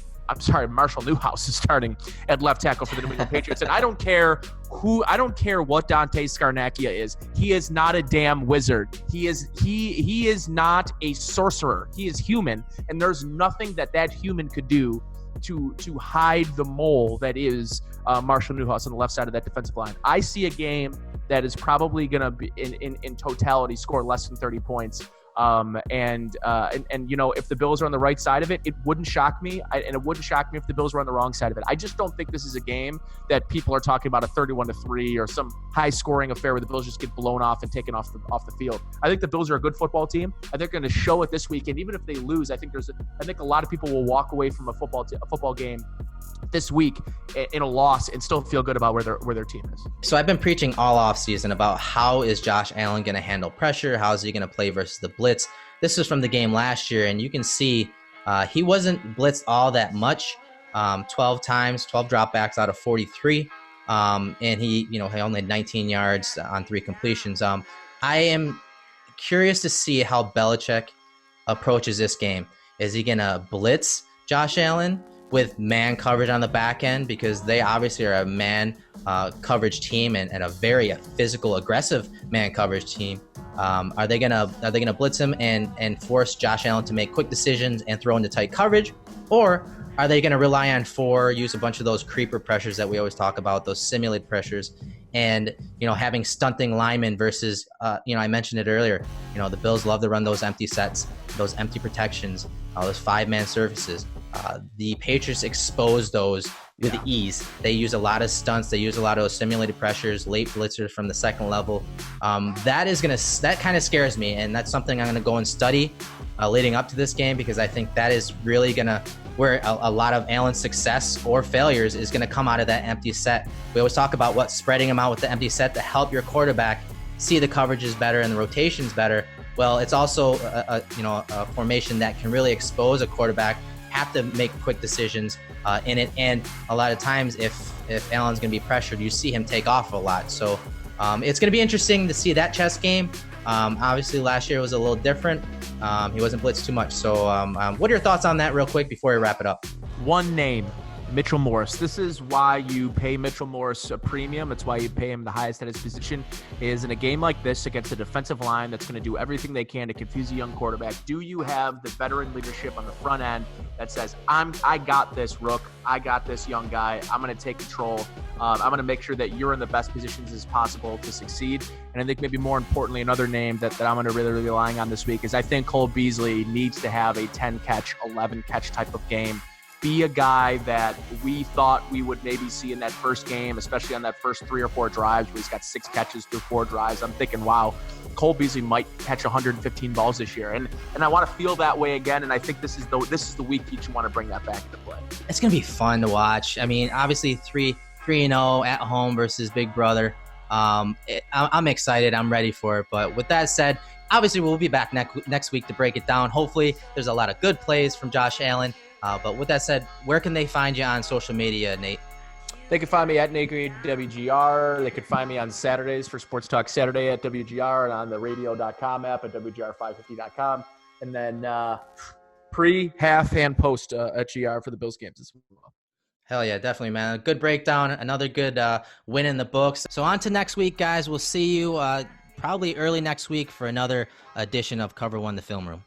Marshall Newhouse is starting at left tackle for the New England Patriots. And I don't care what Dante Scarnecchia is. He is not a damn wizard. He is not a sorcerer. He is human, and there's nothing that human could do to hide the mole that is Marshall Newhouse on the left side of that defensive line. I see a game that is probably going to be in totality score less than 30 points. And if the Bills are on the right side of it, it wouldn't shock me. And it wouldn't shock me if the Bills were on the wrong side of it. I just don't think this is a game that people are talking about a 31-3 or some high scoring affair where the Bills just get blown off and taken off the field. I think the Bills are a good football team. I think they're going to show it this weekend. Even if they lose, I think a lot of people will walk away from a football game this week in a loss and still feel good about where their team is. So I've been preaching all offseason about how is Josh Allen going to handle pressure? How is he going to play versus the blitz? This is from the game last year, and you can see he wasn't blitzed all that much. 12 times, 12 dropbacks out of 43. And he only had 19 yards on 3 completions. I am curious to see how Belichick approaches this game. Is he going to blitz Josh Allen with man coverage on the back end, because they obviously are a man coverage team and a very physical, aggressive man coverage team? Are they gonna blitz him and force Josh Allen to make quick decisions and throw into tight coverage, or are they gonna rely on use a bunch of those creeper pressures that we always talk about, those simulated pressures, and having stunting linemen versus I mentioned it earlier. The Bills love to run those empty sets, those empty protections, those 5-man surfaces. The Patriots expose those with ease. They use a lot of stunts. They use a lot of those simulated pressures, late blitzers from the second level. That kind of scares me, and that's something I'm going to go and study leading up to this game, because I think that is really going to where a lot of Allen's success or failures is going to come out of that empty set. We always talk about spreading them out with the empty set to help your quarterback see the coverages better and the rotations better. Well, it's also a formation that can really expose a quarterback, have to make quick decisions in it, and a lot of times if Allen's going to be pressured, you see him take off a lot. So it's going to be interesting to see that chess game. Obviously last year was a little different. He wasn't blitzed too much. So what are your thoughts on that real quick before we wrap it up? One name, Mitchell Morse. This is why you pay Mitchell Morse a premium. It's why you pay him the highest at his position, is in a game like this against a defensive line that's going to do everything they can to confuse a young quarterback. Do you have the veteran leadership on the front end that says, I got this, Rook. I got this, young guy. I'm going to take control. I'm going to make sure that you're in the best positions as possible to succeed. And I think maybe more importantly, another name that I'm going to really relying on this week is I think Cole Beasley needs to have a 10-catch, 11-catch type of game. Be a guy that we thought we would maybe see in that first game, especially on that first 3 or 4 drives where he's got 6 catches through 4 drives. I'm thinking, wow, Cole Beasley might catch 115 balls this year. And I want to feel that way again. And I think this is the week you want to bring that back into play. It's going to be fun to watch. I mean, obviously 3-0 at home versus Big Brother. I'm excited. I'm ready for it. But with that said, obviously we'll be back next week to break it down. Hopefully there's a lot of good plays from Josh Allen. But with that said, where can they find you on social media, Nate? They can find me at Nate Green WGR. They can find me on Saturdays for Sports Talk Saturday at WGR, and on the radio.com app at WGR550.com. And then pre, half, and post at GR for the Bills games as well. Hell yeah, definitely, man. A good breakdown, another good win in the books. So on to next week, guys. We'll see you probably early next week for another edition of Cover One, the Film Room.